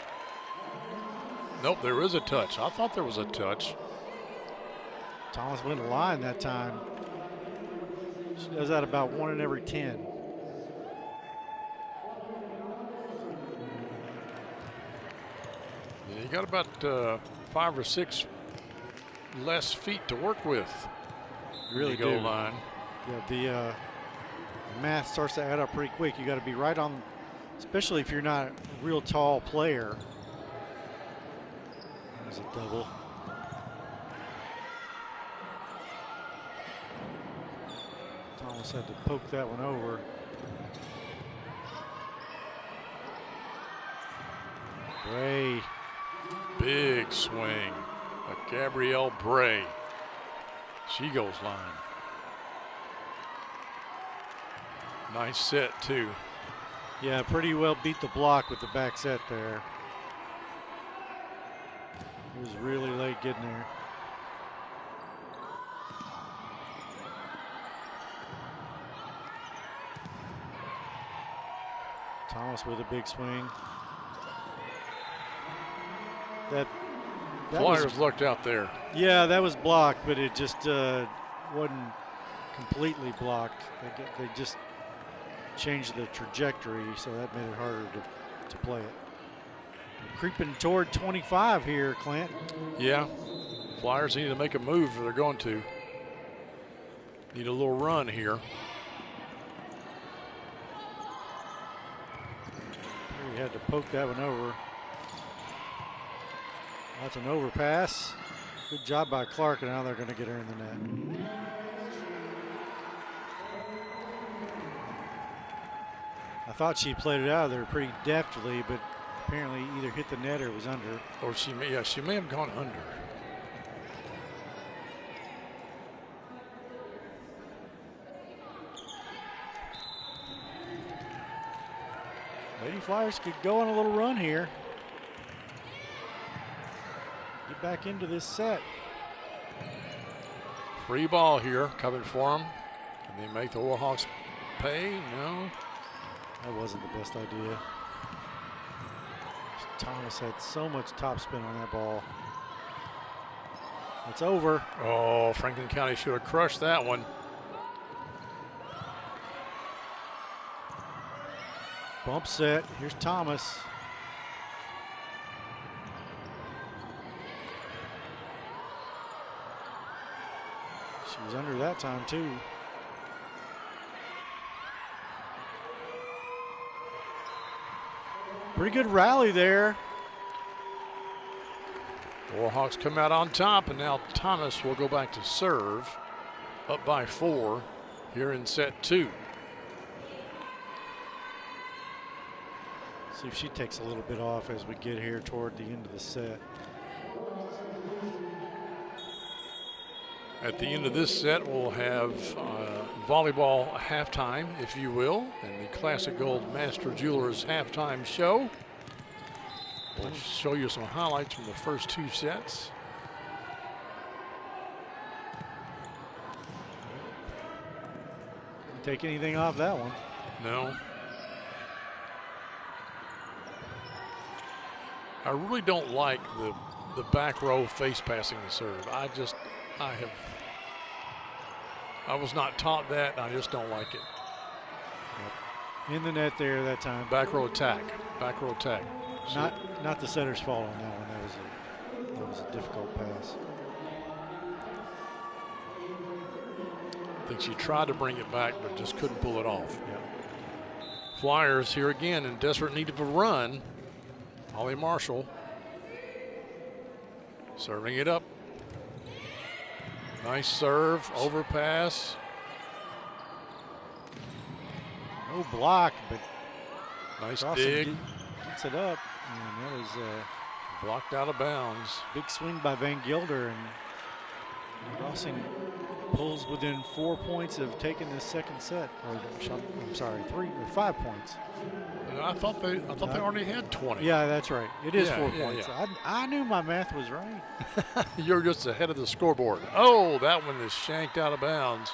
Nope, there is a touch. I thought there was a touch. Thomas went line that time. She does that about 1 in every 10. Yeah, you got about 5 or 6 less feet to work with. Really goal do. Line. Yeah, the math starts to add up pretty quick. You got to be right on, especially if you're not a real tall player. There's a double. Thomas had to poke that one over. Bray. Big swing. A Gabrielle Bray. She goes line. Nice set, too. Yeah, pretty well beat the block with the back set there. It was really late getting there. Thomas with a big swing. That Flyers looked out there. Yeah, that was blocked, but it just wasn't completely blocked. They just changed the trajectory, so that made it harder to play it. We're creeping toward 25 here, Clint. Yeah, Flyers need to make a move if they're going to. Need a little run here. He had to poke that one over. That's an overpass. Good job by Clark, and now they're going to get her in the net. I thought she played it out of there pretty deftly, but apparently either hit the net or was under. Or she may have gone under. Lady Flyers could go on a little run here. Get back into this set. Free ball here coming for them. Can they make the Warhawks pay? No. That wasn't the best idea. Thomas had so much topspin on that ball. It's over. Oh, Franklin County should have crushed that one. Bump set. Here's Thomas. She was under that time too. Pretty good rally there. Warhawks come out on top, and now Thomas will go back to serve. Up by 4 here in set 2. See if she takes a little bit off as we get here toward the end of the set. At the end of this set, we'll have volleyball halftime, if you will, and the Classic Gold Master Jewelers halftime show. We'll show you some highlights from the first 2 sets. Didn't take anything off that one. No. I really don't like the back row face passing the serve. I was not taught that, and I just don't like it. Yep. In the net there that time. Back row attack. Back row attack. Not the setter's fault on that one. That was a difficult pass. I think she tried to bring it back, but just couldn't pull it off. Yep. Flyers here again in desperate need of a run. Holly Marshall serving it up. Nice serve, overpass. No block, but nice Dawson dig. Gets it up, and that was blocked out of bounds. Big swing by Van Gilder, and Dawson pulls within 4 points of taking the second set. Or I'm sorry, 5 points. I thought they already had 20. Yeah, that's right. It is 4 yeah, points. yeah. I knew my math was right. You're just ahead of the scoreboard. Oh, that one is shanked out of bounds.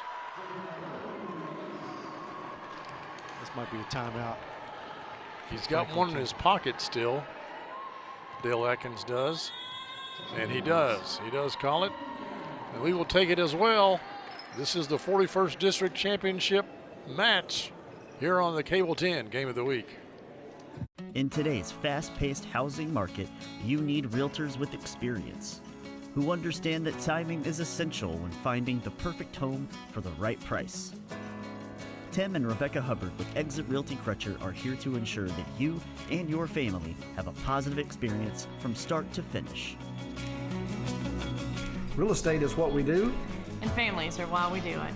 This might be a timeout. He's got one in his pocket still. Dale Atkins does. And he does. He does call it. And we will take it as well. This is the 41st District Championship match here on the Cable 10 Game of the Week. In today's fast-paced housing market, you need realtors with experience who understand that timing is essential when finding the perfect home for the right price. Tim and Rebecca Hubbard with Exit Realty Crutcher are here to ensure that you and your family have a positive experience from start to finish. Real estate is what we do. And families are why we do it.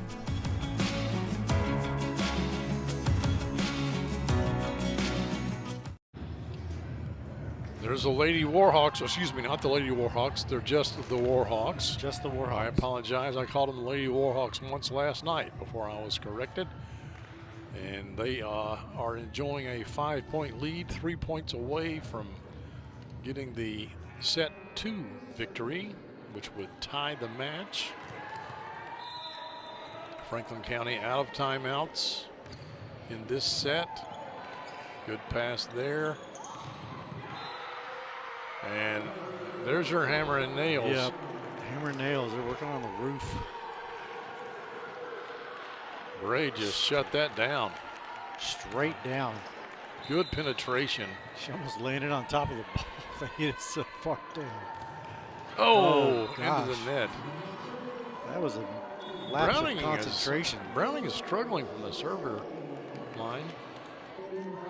There's the Lady Warhawks. Excuse me, not the Lady Warhawks. They're just the Warhawks. Just the Warhawks. I apologize. I called them the Lady Warhawks once last night before I was corrected. And they are enjoying a 5-point lead, 3 points away from getting the set 2 victory, which would tie the match. Franklin County out of timeouts in this set. Good pass there. And there's your hammer and nails. Yep, hammer and nails. They're working on the roof. Bray just shut that down. Straight down. Good penetration. She almost landed on top of the ball. They hit it so far down. Oh, gosh. into the net. That was a lapse of concentration. Browning is struggling from the server line.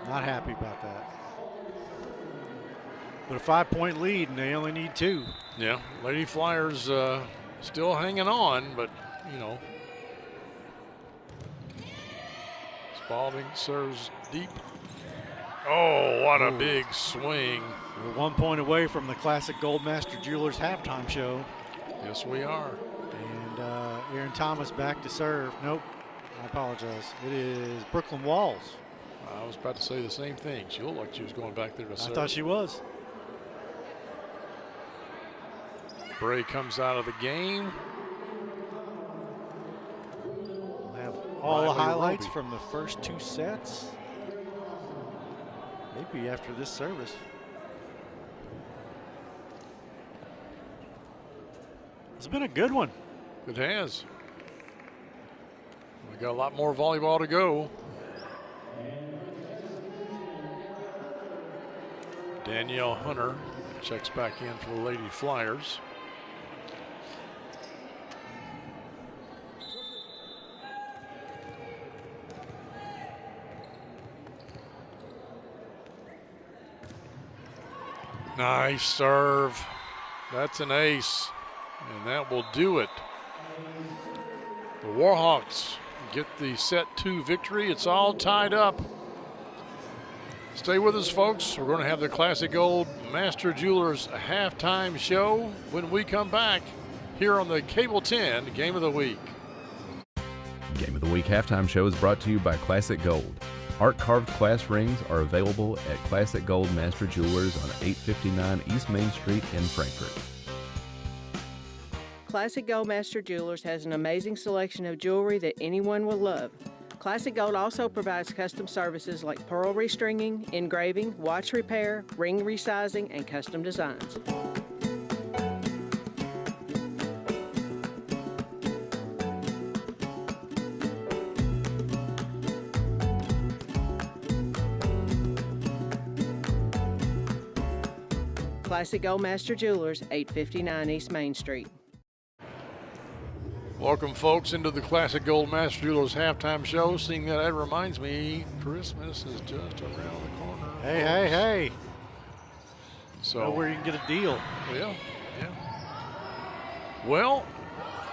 Not happy about that. But a 5-point lead, and they only need 2. Yeah, Lady Flyers still hanging on, but, you know. Spalding serves deep. Oh, what a big swing. We're 1 point away from the Classic Goldmaster Jewelers halftime show. Yes, we are. And Aaron Thomas back to serve. Nope, I apologize. It is Brooklyn Walls. I was about to say the same thing. She looked like she was going back there to serve. I thought she was. Bray comes out of the game. We'll have all the highlights from the first 2 sets. Maybe after this service. It's been a good one. It has. We got a lot more volleyball to go. Danielle Hunter checks back in for the Lady Flyers. Nice serve. That's an ace, and that will do it. The Warhawks get the set 2 victory. It's all tied up. Stay with us, folks. We're going to have the Classic Gold Master Jewelers halftime show when we come back here on the Cable 10 Game of the Week. Game of the Week halftime show is brought to you by Classic Gold. Art-carved class rings are available at Classic Gold Master Jewelers on 859 East Main Street in Frankfort. Classic Gold Master Jewelers has an amazing selection of jewelry that anyone will love. Classic Gold also provides custom services like pearl restringing, engraving, watch repair, ring resizing, and custom designs. Classic Gold Master Jewelers, 859 East Main Street. Welcome, folks, into the Classic Gold Master Jewelers halftime show. Seeing that reminds me, Christmas is just around the corner. Hey, hey, hey. So know where you can get a deal. Yeah. Well,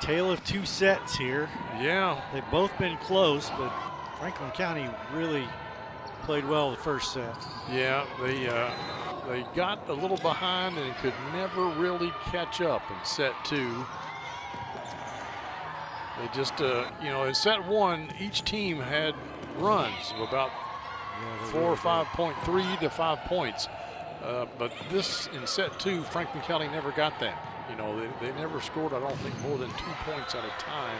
tale of 2 sets here. Yeah. They've both been close, but Franklin County really played well the first set. Yeah, they got a little behind and could never really catch up in set 2. They just, in set 1, each team had runs of about 4 or 5.3 to 5 points. But this, in set 2, Franklin County never got that. They never scored, I don't think, more than 2 points at a time.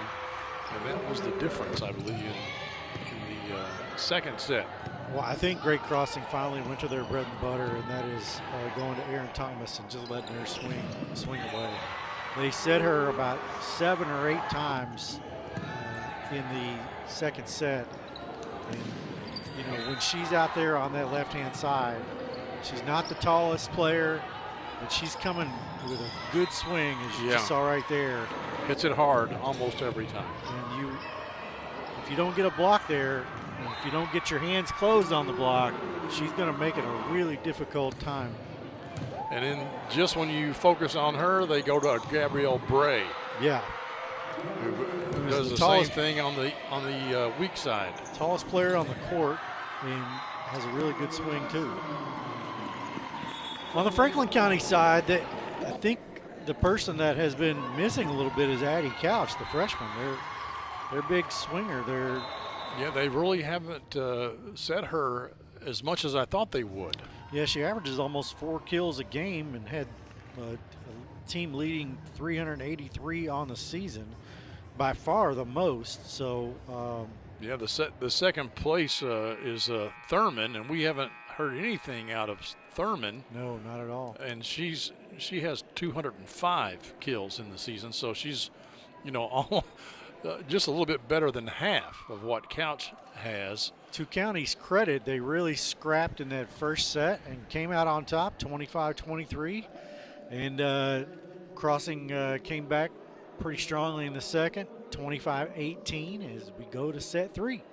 And that was the difference, I believe, in the second set. Well, I think Great Crossing finally went to their bread and butter, and that is going to Aaron Thomas and just letting her swing away. They set her about 7 or 8 times in the second set. And, when she's out there on that left-hand side, she's not the tallest player, but she's coming with a good swing, as you just saw right there. Hits it hard almost every time. And if you don't get a block there, and if you don't get your hands closed on the block, she's going to make it a really difficult time. And then just when you focus on her, they go to Gabrielle Bray. Yeah. Who does the same thing on the weak side. Tallest player on the court and has a really good swing too. On the Franklin County side, I think the person that has been missing a little bit is Addie Couch, the freshman. They're big swinger. They really haven't set her as much as I thought they would. Yeah, she averages almost 4 kills a game and had a team leading 383 on the season, by far the most. So yeah, the second place is Thurman, and we haven't heard anything out of Thurman. No, not at all. And she has 205 kills in the season, so she's, all, just a little bit better than half of what Couch has. To County's credit, they really scrapped in that first set and came out on top, 25-23. And Crossing came back pretty strongly in the second, 25-18 as we go to set 3.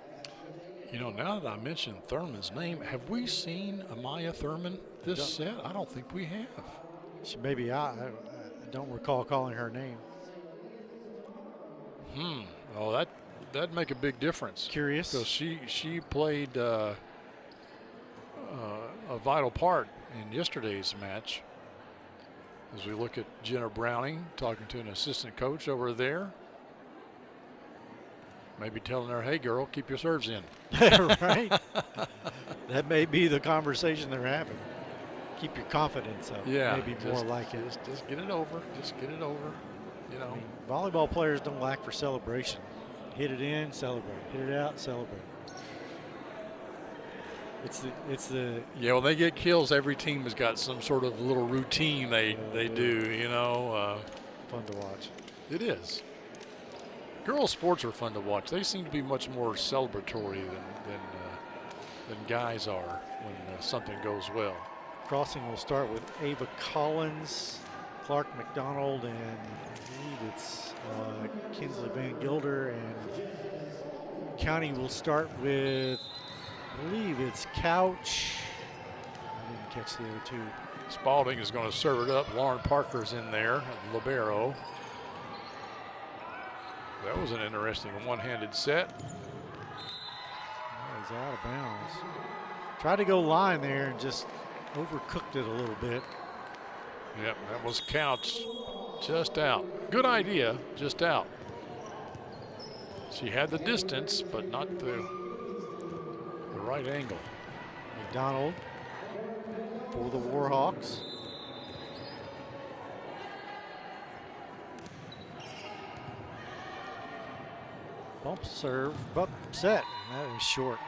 Now that I mentioned Thurman's name, have we seen Amaya Thurman this set? I don't think we have. Maybe I don't recall calling her name. Oh, that'd make a big difference. Curious. Because she played a vital part in yesterday's match. As we look at Jenna Browning talking to an assistant coach over there. Maybe telling her, hey, girl, keep your serves in. Right. That may be the conversation they're having. Keep your confidence up. Yeah. Maybe more like it. Just get it over. Just get it over. I mean, volleyball players don't lack for celebration. Hit it in, celebrate. Hit it out, celebrate. It's the yeah. When they get kills, every team has got some sort of little routine they do. Fun to watch. It is. Girls' sports are fun to watch. They seem to be much more celebratory than guys are when something goes well. Crossing will start with Ava Collins, Clark McDonald, and I believe it's Kinsley Van Gilder. And County will start with, I believe it's Couch. I didn't catch the other two. Spalding is going to serve it up. Lauren Parker's in there, libero. That was an interesting one-handed set. He's out of bounds. Tried to go line there and just overcooked it a little bit. Yep, that was Couch just out. Good idea, just out. She had the distance, but not the right angle. McDonald for the Warhawks. Bump serve, bump set, and that is short.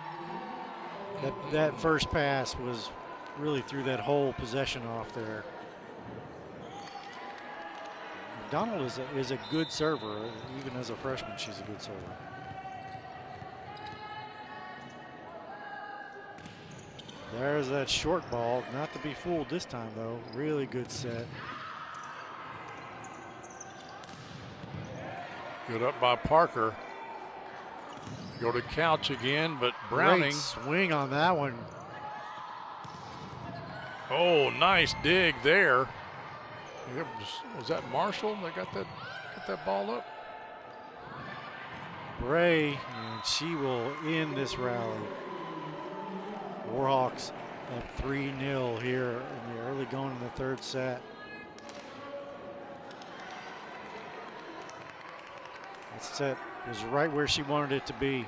That first pass was really threw that whole possession off there. McDonald is a good server. Even as a freshman, she's a good server. There's that short ball. Not to be fooled this time, though. Really good set. Good up by Parker. Go to Couch again, but Browning. Great swing on that one. Oh, nice dig there. Was that Marshall that got that ball up? Bray, and she will end this rally. Warhawks up 3-0 here in the early going in the third set. That set was right where she wanted it to be.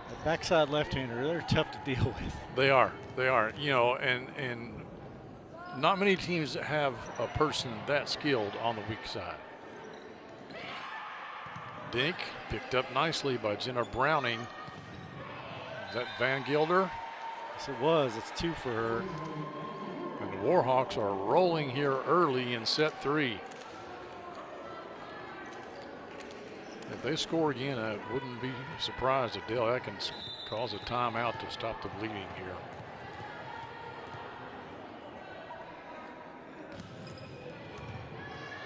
The backside left-hander, they're tough to deal with. They are. And not many teams have a person that skilled on the weak side. Dink picked up nicely by Jenna Browning. Is that Van Gilder? Yes, it was. It's 2 for her. And the Warhawks are rolling here early in set 3. If they score again, I wouldn't be surprised if Dale Atkins calls a timeout to stop the bleeding here.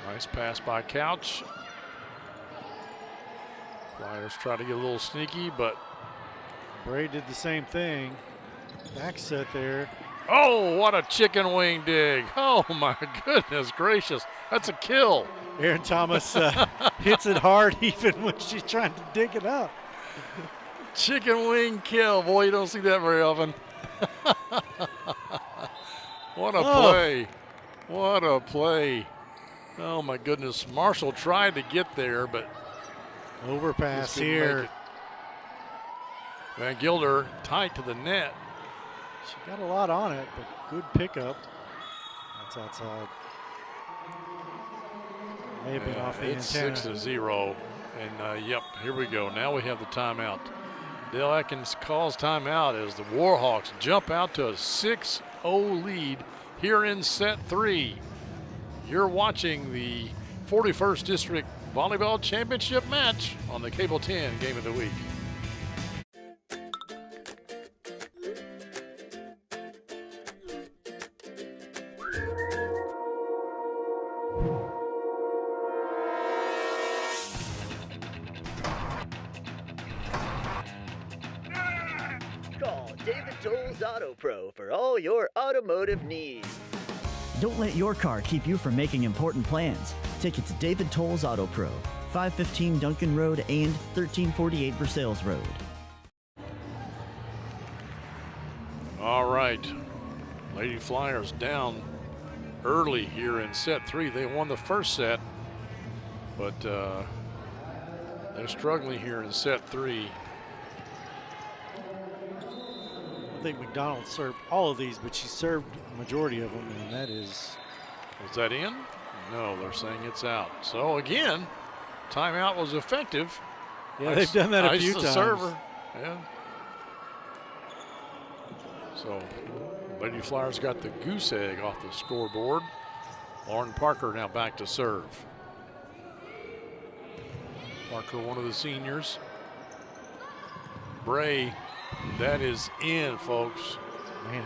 Nice pass by Couch. Flyers try to get a little sneaky, but Bray did the same thing. Back set there. Oh, what a chicken wing dig. Oh my goodness gracious. That's a kill. Aaron Thomas hits it hard even when she's trying to dig it up. Chicken wing kill. Boy, you don't see that very often. What a play. What a play. Oh my goodness. Marshall tried to get there, but overpass here. Van Gilder tight to the net. She got a lot on it, but good pickup. It's outside. May have been off the it's antenna. 6-0. And, yep, here we go. Now we have the timeout. Dale Atkins calls timeout as the Warhawks jump out to a 6-0 lead here in set 3. You're watching the 41st District Volleyball Championship match on the Cable 10 Game of the Week. Call David Toll's Auto Pro for all your automotive needs. Don't let your car keep you from making important plans. Take it to David Toll's Auto Pro, 515 Duncan Road and 1348 Versailles Road. All right. Lady Flyers down early here in set 3. They won the first set, but they're struggling here in set 3. I think McDonald served all of these, but she served the majority of them, and that is. Was that in? No, they're saying it's out. So again, timeout was effective. Yeah, they've done that a few the times. Server. Yeah. So Lady Flyers got the goose egg off the scoreboard. Lauren Parker now back to serve. Parker, one of the seniors. Bray, that is in, folks. Man,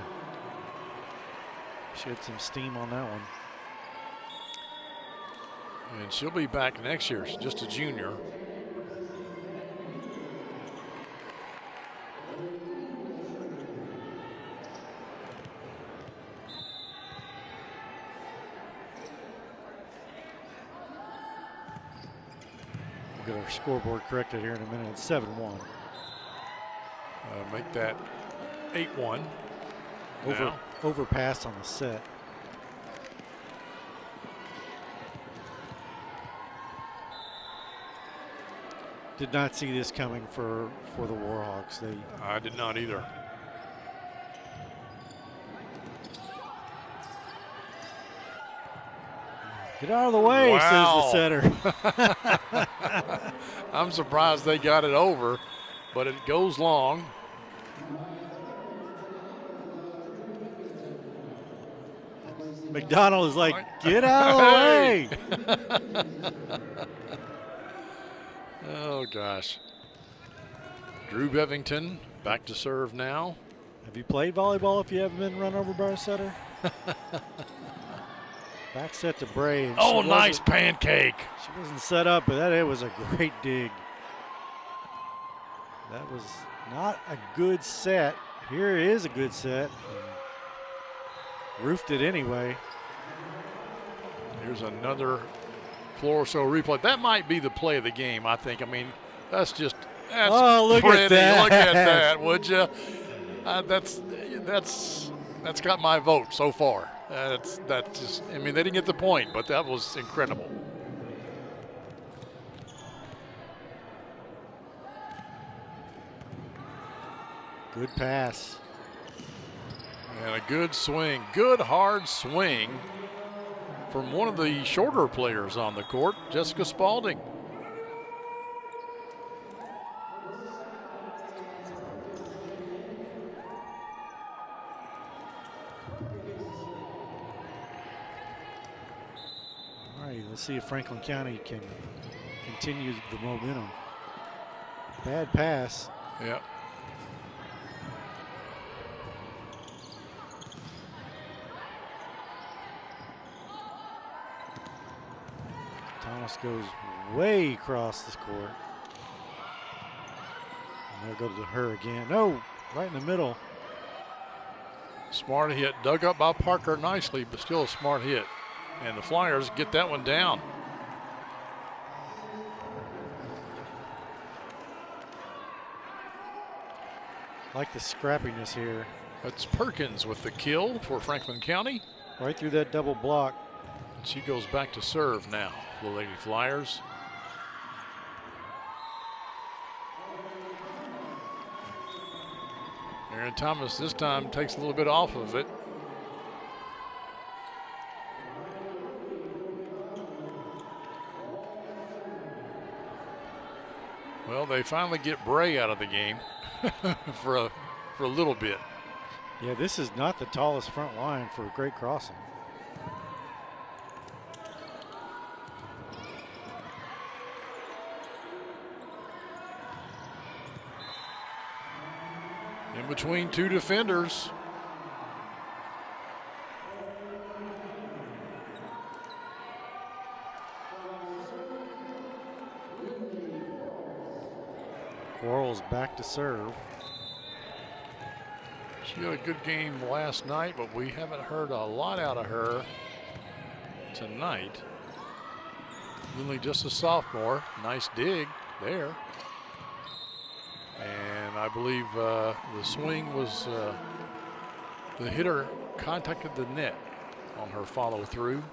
she had some steam on that one. And she'll be back next year. She's just a junior. We'll get our scoreboard corrected here in a minute. It's 7-1. Make that 8-1. Overpass on the set. Did not see this coming for the Warhawks. I did not either. Get out of the way, wow. says the setter. I'm surprised they got it over, but it goes long. McDonald is like, get out of the way. Oh, gosh. Drew Bevington back to serve now. Have you played volleyball if you haven't been run over by a setter? Back set to Bray. Oh, nice pancake. She wasn't set up, but it was a great dig. That was not a good set. Here is a good set. Roofed it anyway. Here's another Floriso replay. That might be the play of the game, I think. I mean, that's pretty. Look at that. Look at that, would you? That's got my vote so far. That's just. I mean, they didn't get the point, but that was incredible. Good pass. And a good swing, good hard swing from one of the shorter players on the court, Jessica Spalding. All right, let's see if Franklin County can continue the momentum. Bad pass. Yep. Thomas goes way across this court. And they'll go to her again. No, right in the middle. Smart hit, dug up by Parker nicely, but still a smart hit. And the Flyers get that one down. Like the scrappiness here. That's Perkins with the kill for Franklin County. Right through that double block. She goes back to serve now for the Lady Flyers. Aaron Thomas this time takes a little bit off of it. Well, they finally get Bray out of the game for a little bit. Yeah, this is not the tallest front line for a great crossing. In between two defenders. Quarles back to serve. She had a good game last night, but we haven't heard a lot out of her tonight. Lindley just a sophomore. Nice dig there. And I believe the swing was, the hitter contacted the net on her follow through.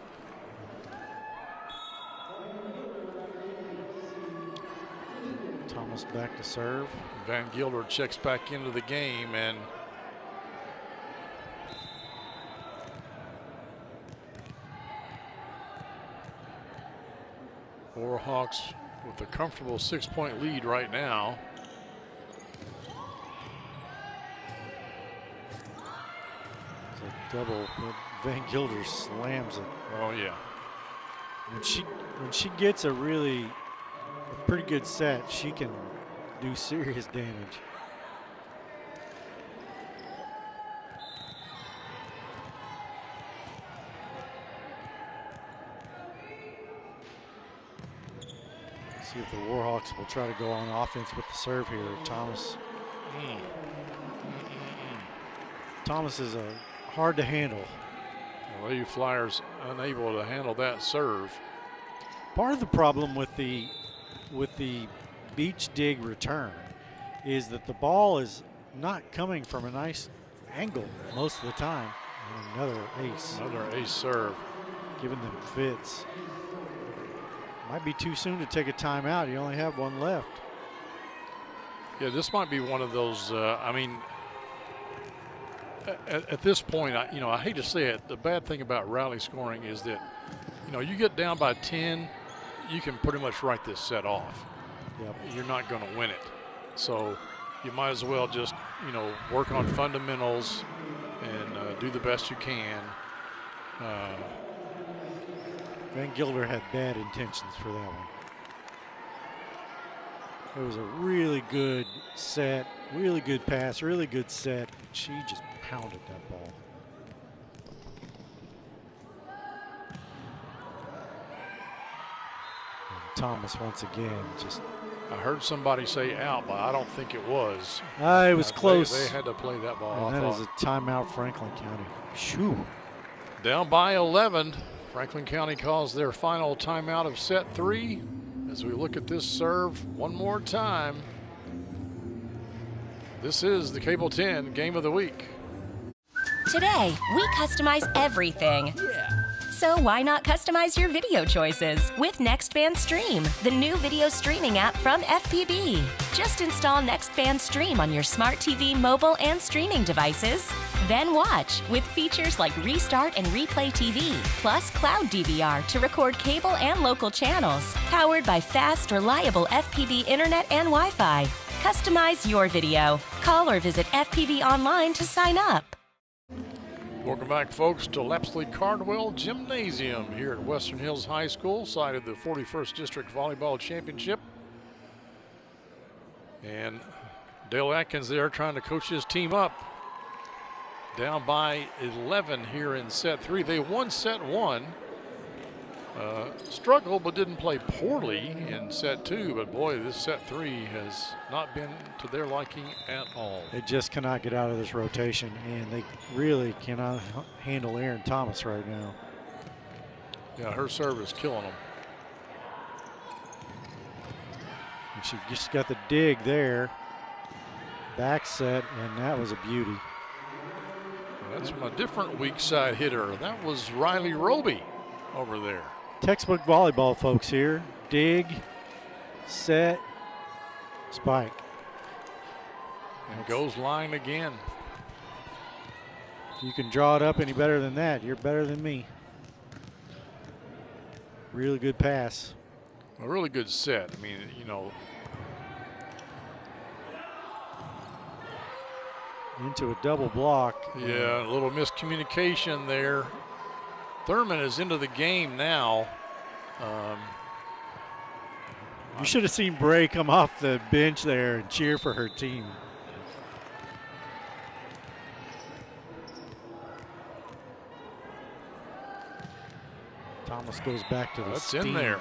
Thomas back to serve. Van Gilder checks back into the game, and Warhawks with a comfortable 6-point lead right now. It's a double, but Van Gilder slams it. Oh yeah. When she gets a pretty good set, she can do serious damage. See if the Warhawks will try to go on offense with the serve here. Thomas. Thomas is hard to handle. Well, you Flyers unable to handle that serve. Part of the problem with the beach dig return is that the ball is not coming from a nice angle most of the time. And another ace. Another ace serve. Giving them fits. Might be too soon to take a timeout. You only have one left. Yeah, this might be one of those, I mean, at this point, I hate to say it, the bad thing about rally scoring is that, you get down by 10, you can pretty much write this set off. Yep. You're not going to win it. So you might as well just, work on fundamentals and do the best you can. Van Gilder had bad intentions for that one. It was a really good set, really good pass, really good set. She just pounded that ball. And Thomas once again just. I heard somebody say out, but I don't think it was. It was close. They had to play that ball. And that is a timeout, Franklin County. Shoo. Down by 11. Franklin County calls their final timeout of set 3 as we look at this serve one more time. This is the Cable 10 Game of the Week. Today, we customize everything. Yeah. So why not customize your video choices with Nextband Stream, the new video streaming app from FPB. Just install Nextband Stream on your smart TV, mobile, and streaming devices. Then watch with features like Restart and Replay TV, plus Cloud DVR to record cable and local channels. Powered by fast, reliable FPB internet and Wi-Fi. Customize your video. Call or visit FPB online to sign up. Welcome back, folks, to Lapsley Cardwell Gymnasium here at Western Hills High School, site of the 41st District Volleyball Championship. And Dale Atkins there trying to coach his team up. Down by 11 here in set 3. They won set 1. Struggled but didn't play poorly in set 2. But boy, this set 3 has not been to their liking at all. They just cannot get out of this rotation, and they really cannot handle Aaron Thomas right now. Yeah, her serve is killing them. And she just got the dig there. Back set, and that was a beauty. That's from a different weak side hitter. That was Riley Roby over there. Textbook volleyball, folks, here. Dig, set, spike. And goes line again. If you can draw it up any better than that, you're better than me. Really good pass. A really good set. I mean, into a double block. Yeah, a little miscommunication there. Thurman is into the game now. You should have seen Bray come off the bench there and cheer for her team. Thomas goes back to the That's steam. in there.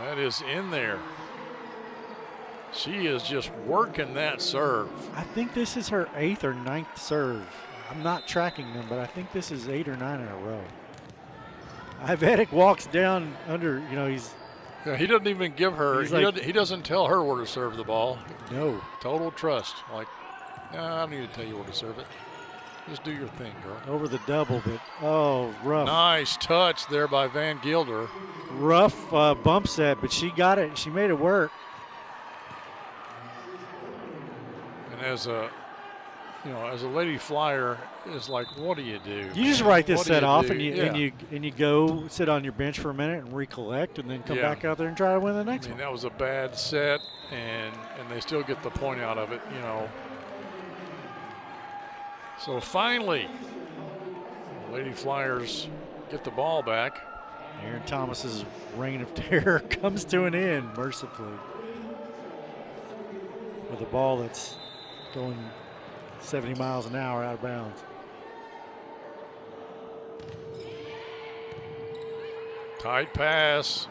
That is in there. She is just working that serve. I think this is her 8th or 9th serve. I'm not tracking them, but I think this is 8 or 9 in a row. Ivedic walks down under, he's. Yeah, he doesn't even give her, he doesn't tell her where to serve the ball. No. Total trust. Like, I don't need to tell you where to serve it. Just do your thing, girl. Over the double, but rough. Nice touch there by Van Gilder. Rough bump set, but she got it. She made it work. And as a lady flyer, is like, what do you do? You just write this set off and you you go sit on your bench for a minute and recollect, and then come back out there and try to win the next one. That was a bad set, and they still get the point out of it, So finally, Lady Flyers get the ball back. Aaron Thomas's reign of terror comes to an end, mercifully, with a ball that's going 70 miles an hour out of bounds. Tight pass.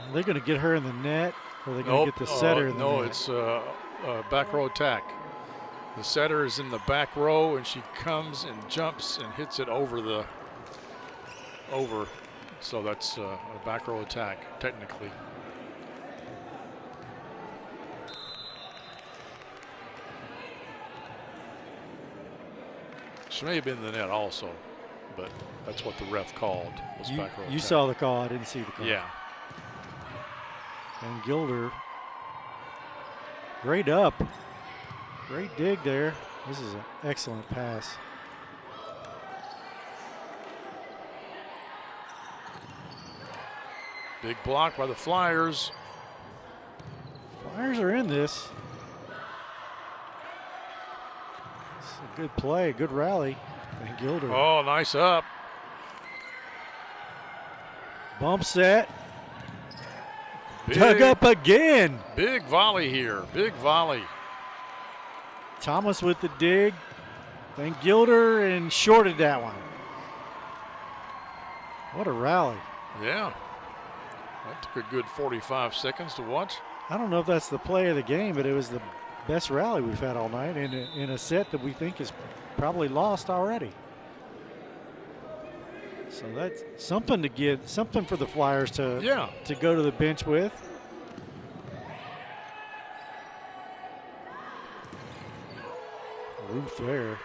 Are they going to get her in the net, or are they going to get the setter in the net? No, it's a back row attack. The setter is in the back row, and she comes and jumps and hits it over. So that's a back row attack, technically. She may have been in the net also, but that's what the ref called, was back row attack. You saw the call. I didn't see the call. Yeah. And Gilder, great up. Great dig there. This is an excellent pass. Big block by the Flyers. Flyers are in this. It's a good play, good rally. And Gilder. Oh, nice up. Bump set. Dug up again. Big volley here. Big volley. Thomas with the dig. Van Gilder and shorted that one. What a rally. Yeah. That took a good 45 seconds to watch. I don't know if that's the play of the game, but it was the best rally we've had all night in a set that we think is probably lost already. So that's something for the Flyers to go to the bench with. Roof there.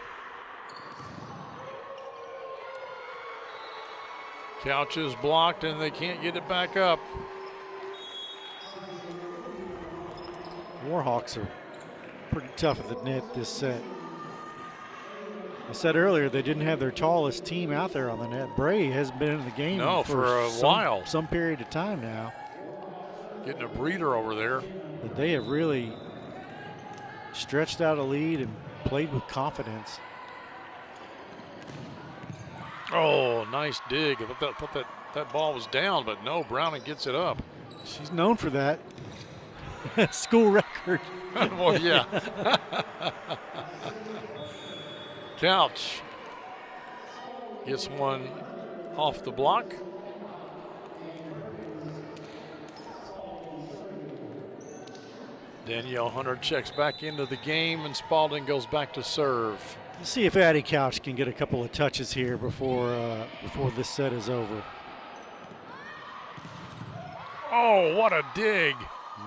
Couch is blocked and they can't get it back up. Warhawks are pretty tough at the net this set. I said earlier they didn't have their tallest team out there on the net. Bray hasn't been in the game for a while. Some period of time now. Getting a breather over there. But they have really stretched out a lead and played with confidence. Oh, nice dig. I thought that ball was down, but no, Browning gets it up. She's known for that. School record. Well, yeah. Couch gets one off the block. Danielle Hunter checks back into the game, and Spalding goes back to serve. Let's see if Addie Couch can get a couple of touches here before this set is over. Oh, what a dig.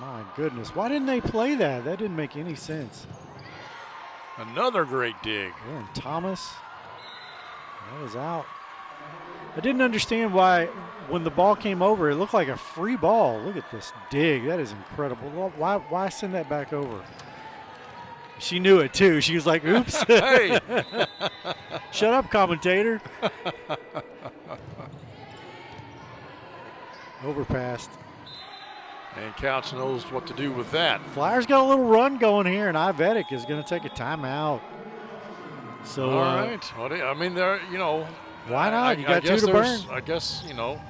My goodness. Why didn't they play that? That didn't make any sense. Another great dig. Aaron Thomas. That was out. I didn't understand why when the ball came over, it looked like a free ball. Look at this dig. That is incredible. Why send that back over? She knew it too. She was like, oops. Hey. Shut up, commentator. Overpassed. And Couch knows what to do with that. Flyers got a little run going here, and Ivedic is going to take a timeout. So, all right. Well, I mean, there, you know. Why not? You got 2 to burn. I guess, you know,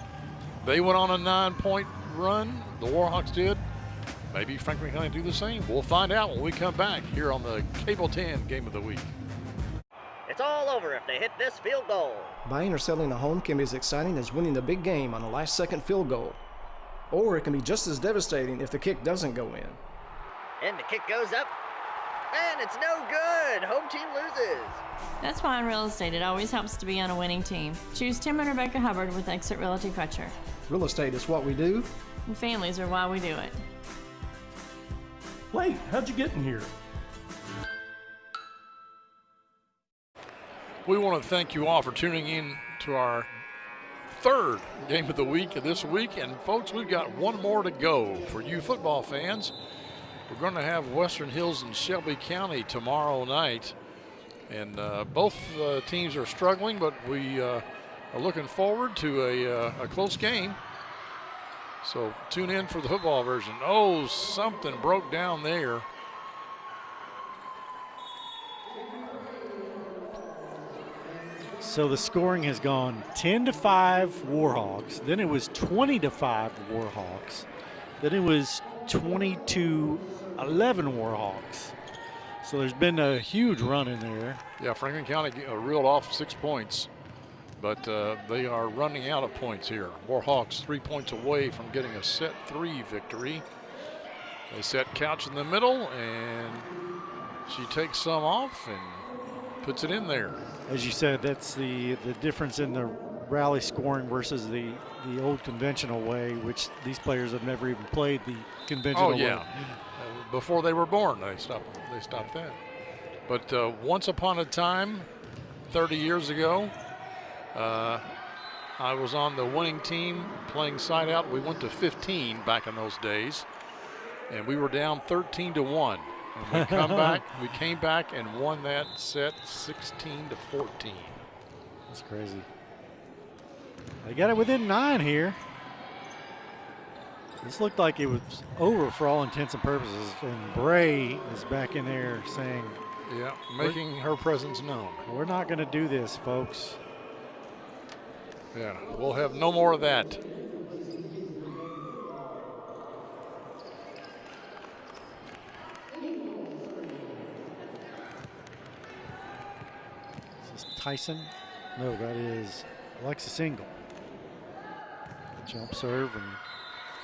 they went on a 9-point run. The Warhawks did. Maybe Franklin County do the same. We'll find out when we come back here on the Cable 10 Game of the Week. It's all over if they hit this field goal. Buying or selling a home can be as exciting as winning the big game on a last-second field goal. Or it can be just as devastating if the kick doesn't go in. And the kick goes up, and it's no good. Home team loses. That's why in real estate it always helps to be on a winning team. Choose Tim and Rebecca Hubbard with Exit Realty Crutcher. Real estate is what we do. And families are why we do it. Wait, how'd you get in here? We want to thank you all for tuning in to our 3rd game of the week this week. And folks, we've got one more to go for you football fans. We're going to have Western Hills and Shelby County tomorrow night. And both teams are struggling, but we are looking forward to a close game. So tune in for the football version. Oh, something broke down there. So the scoring has gone 10-5 Warhawks. Then it was 20-5 Warhawks. Then it was 22-11 Warhawks. So there's been a huge run in there. Yeah, Franklin County reeled off 6 points, but they are running out of points here. Warhawks 3 points away from getting a set 3 victory. They set Couch in the middle, and she takes some off and puts it in there. As you said, that's the difference in the rally scoring versus the old conventional way, which these players have never even played the conventional way. Oh, yeah. Before they were born, they stopped that. But once upon a time, 30 years ago, I was on the winning team playing side out. We went to 15 back in those days, and we were down 13-1. And we came back and won that set 16-14. That's crazy. They got it within 9 here. This looked like it was over for all intents and purposes. And Bray is back in there saying, yeah, making her presence known. We're not going to do this, folks. Yeah, we'll have no more of that. Tyson? No, that is Alexis Ingle. Jump serve and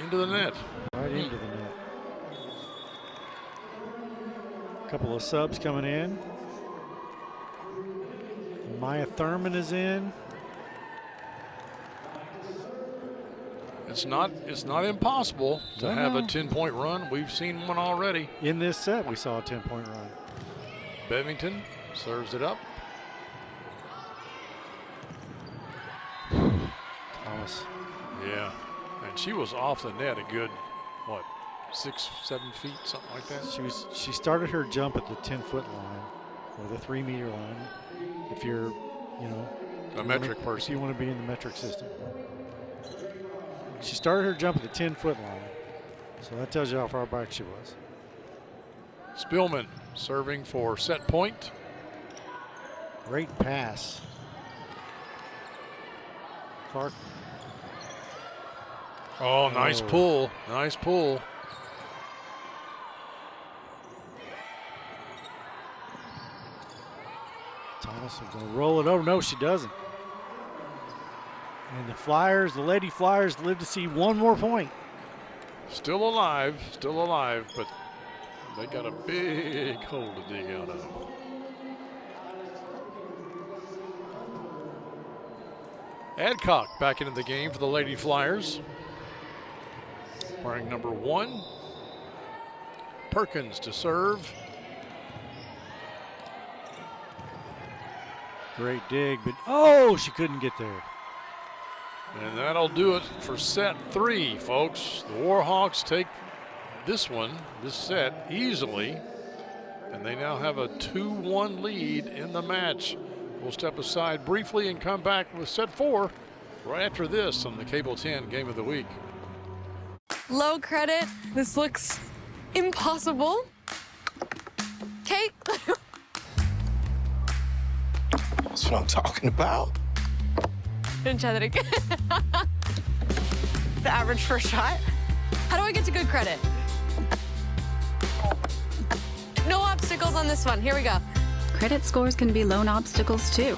into the net. Right into the net. A couple of subs coming in. Maya Thurman is in. It's not impossible to have a 10-point run. We've seen one already. In this set, we saw a 10-point run. Bevington serves it up. Thomas. Yeah, and she was off the net a good, what, 6-7 feet, something like that. She started her jump at the 10-foot line or the 3-meter line. If you're, you know, a metric person, if you want to be in the metric system. She started her jump at the 10-foot line, so that tells you how far back she was. Spillman serving for set point. Great pass. Clark. Oh, nice pull. Nice pull. Thomas is going to roll it over. No, she doesn't. And the Flyers, the Lady Flyers, live to see one more point. Still alive, but they got a big hole to dig out of. Adcock back into the game for the Lady Flyers. Wearing number 1. Perkins to serve. Great dig, but oh, she couldn't get there. And that'll do it for set 3, folks. The Warhawks take this set easily, and they now have a 2-1 lead in the match. We'll step aside briefly and come back with set 4 right after this on the Cable 10 Game of the Week. Low credit. This looks impossible. Kate. That's what I'm talking about. Didn't try that again. The average first shot. How do I get to good credit? No obstacles on this one. Here we go. Credit scores can be loan obstacles too.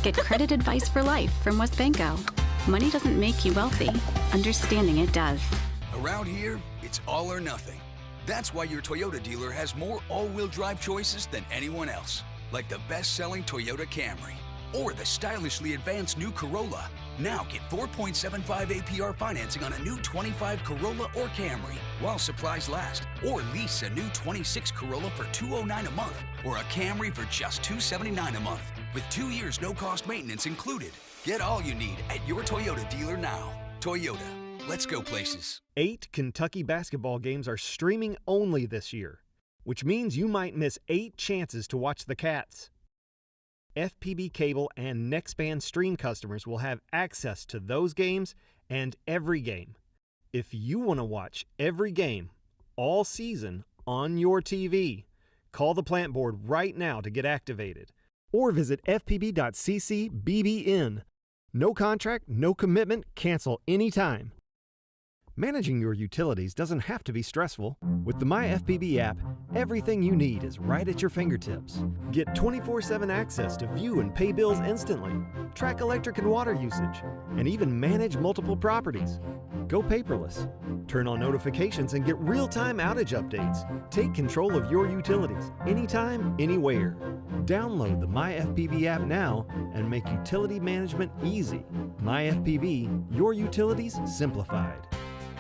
Get credit advice for life from WesBanco. Money doesn't make you wealthy. Understanding it does. Around here, it's all or nothing. That's why your Toyota dealer has more all-wheel drive choices than anyone else. Like the best-selling Toyota Camry or the stylishly advanced new Corolla. Now get 4.75 APR financing on a new 25 Corolla or Camry while supplies last. Or lease a new 26 Corolla for $209 a month or a Camry for just $279 a month with 2 years no-cost maintenance included. Get all you need at your Toyota dealer now. Toyota, let's go places. 8 Kentucky basketball games are streaming only this year, which means you might miss 8 chances to watch the Cats. FPB Cable and Nextband Stream customers will have access to those games and every game. If you want to watch every game all season on your TV, call the plant board right now to get activated or visit fpb.cc/bbn. No contract, no commitment, cancel anytime. Managing your utilities doesn't have to be stressful. With the MyFPB app, everything you need is right at your fingertips. Get 24/7 access to view and pay bills instantly, track electric and water usage, and even manage multiple properties. Go paperless. Turn on notifications and get real-time outage updates. Take control of your utilities anytime, anywhere. Download the MyFPB app now and make utility management easy. MyFPB, your utilities simplified.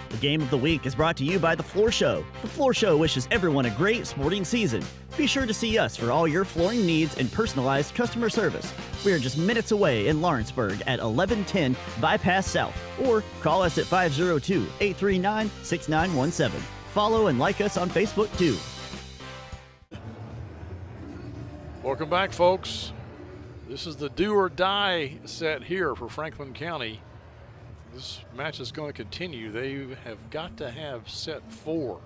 The Game of the Week is brought to you by The Floor Show. The Floor Show wishes everyone a great sporting season. Be sure to see us for all your flooring needs and personalized customer service. We are just minutes away in Lawrenceburg at 1110 Bypass South, or call us at 502-839-6917. Follow and like us on Facebook too. Welcome back, folks. This is the do or die set here for Franklin County. This match is going to continue. They have got to have set 4.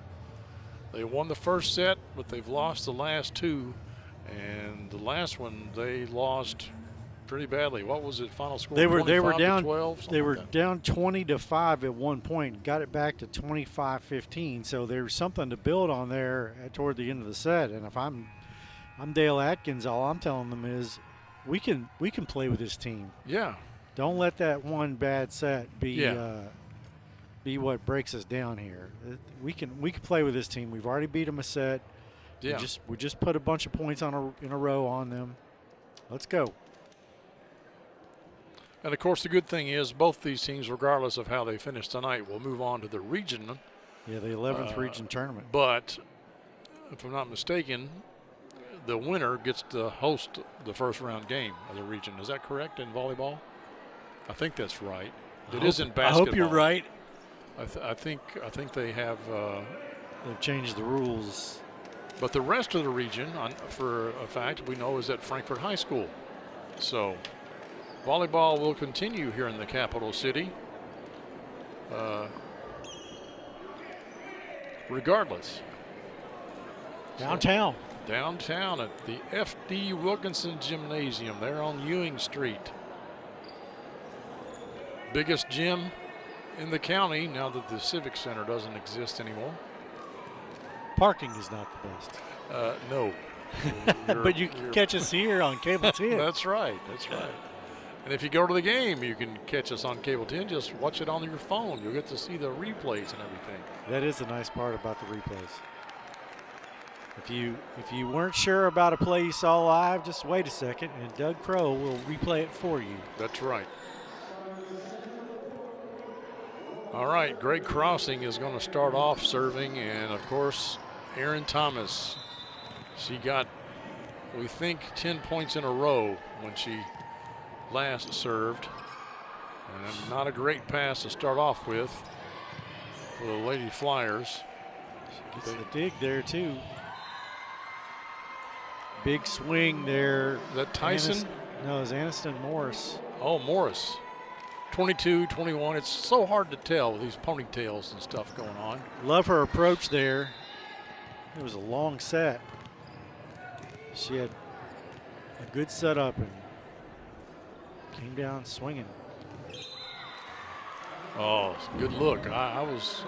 They won the first set, but they've lost the last 2. And the last one they lost pretty badly. What was it? Final score? They were down 12. They were down 20-5 at one point. Got it back to 25-15. So there's something to build on there toward the end of the set. And if I'm Dale Atkins, all I'm telling them is we can play with this team. Yeah. Don't let that one bad set be what breaks us down here. We can play with this team. We've already beat them a set. Yeah. We just put a bunch of points in a row on them. Let's go. And of course, the good thing is both these teams, regardless of how they finish tonight, will move on to the region. Yeah, the 11th region tournament. But if I'm not mistaken, the winner gets to host the first round game of the region. Is that correct in volleyball? I think that's right. It is in basketball. I hope you're right. I think they have. They've changed the rules. But the rest of the region, for a fact, we know is at Frankfort High School. So volleyball will continue here in the capital city. Regardless. Downtown. Downtown at the F.D. Wilkinson Gymnasium. There on Ewing Street. Biggest gym in the county now that the Civic Center doesn't exist anymore. Parking is not the best. No. But you can catch us here on Cable 10. That's right. That's right. And if you go to the game, you can catch us on Cable 10. Just watch it on your phone. You'll get to see the replays and everything. That is the nice part about the replays. If you weren't sure about a play you saw live, just wait a second, and Doug Crow will replay it for you. That's right. All right, Greg Crossing is going to start off serving, and of course, Erin Thomas. She got, we think, 10 points in a row when she last served. And not a great pass to start off with for the Lady Flyers. She gets the dig there, too. Big swing there. Is that Tyson? No, it's Aniston Morris. Oh, Morris. 22, 21. It's so hard to tell with these ponytails and stuff going on. Love her approach there. It was a long set. She had a good setup and Came down swinging. Oh, good look. I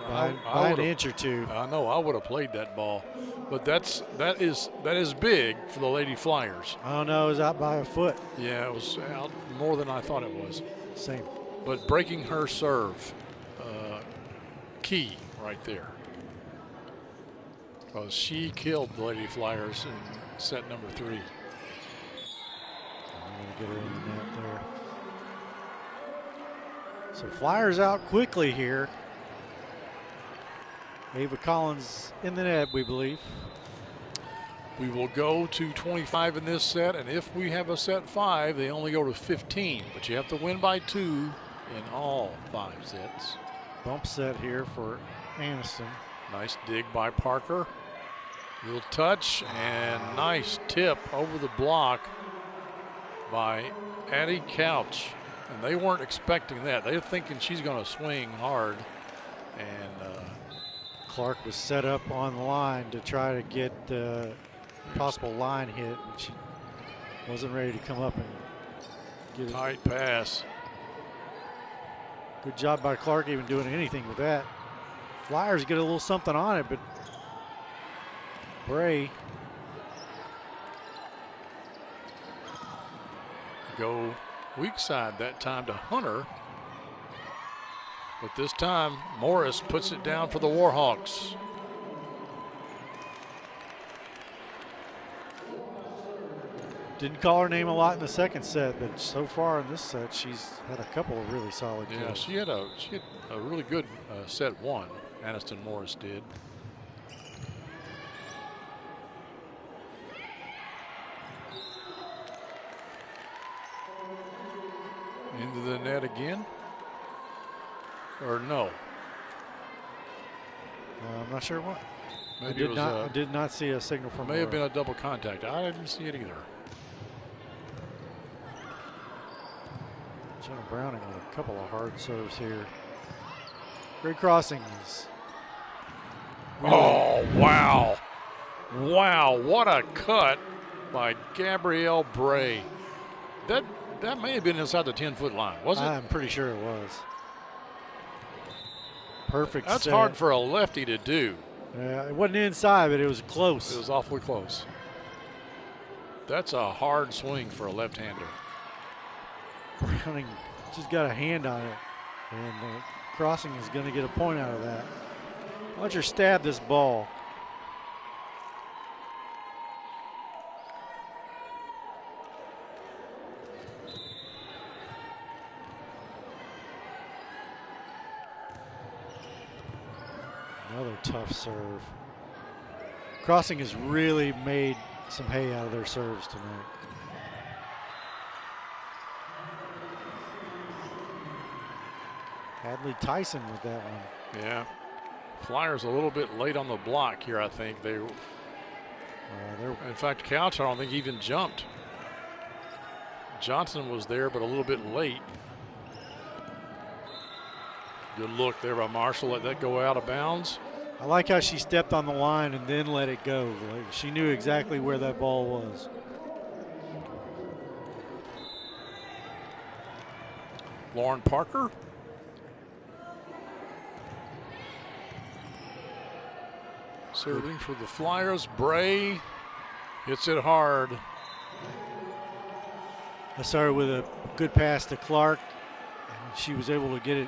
By an inch or two. I know. I would have played that ball, but that is big for the Lady Flyers. Oh no, it was out by a foot. Yeah, it was out more than I thought it was. Same. But breaking her serve, key right there. Because she killed the Lady Flyers in set number 3. I'm going to get her in the net there. So Flyers out quickly here. Ava Collins in the net, we believe. We will go to 25 in this set, and if we have a set 5, they only go to 15. But you have to win by 2 in all 5 sets. Bump set here for Aniston. Nice dig by Parker. Little touch and nice tip over the block by Addie Couch. And they weren't expecting that. They're thinking she's going to swing hard. And Clark was set up on the line to try to get the possible line hit, but she wasn't ready to come up and get it. Tight pass. Good job by Clark even doing anything with that. Flyers get a little something on it, but Bray go weak side that time to Hunter. But this time, Morris puts it down for the Warhawks. Didn't call her name a lot in the second set, but so far in this set, she's had a couple of really solid Yeah, kills. she had a really good set 1. Aniston Morris did. Into the net again, or no? I'm not sure what. Maybe I did not see a signal from. May have been a double contact. I didn't see it either. Jenna Browning with a couple of hard serves here. Great crossings. Oh, wow. Wow, what a cut by Gabrielle Bray. That may have been inside the 10-foot line, wasn't it? I'm pretty sure it was. Perfect That's set. hard for a lefty to do. Yeah, it wasn't inside, but it was close. It was awfully close. That's a hard swing for a left-hander. Browning just got a hand on it, and crossing is going to get a point out of that. Watch her stab this ball. Another tough serve. Crossing has really made some hay out of their serves tonight. Hadley Tyson with that one. Yeah. Flyers a little bit late on the block here, I think. In fact, Couch, I don't think even jumped. Johnson was there, but a little bit late. Good look there by Marshall. Let that go out of bounds. I like how she stepped on the line and then let it go. Like, she knew exactly where that ball was. Lauren Parker. Serving for the Flyers. Bray hits it hard. I started with a good pass to Clark, and she was able to get it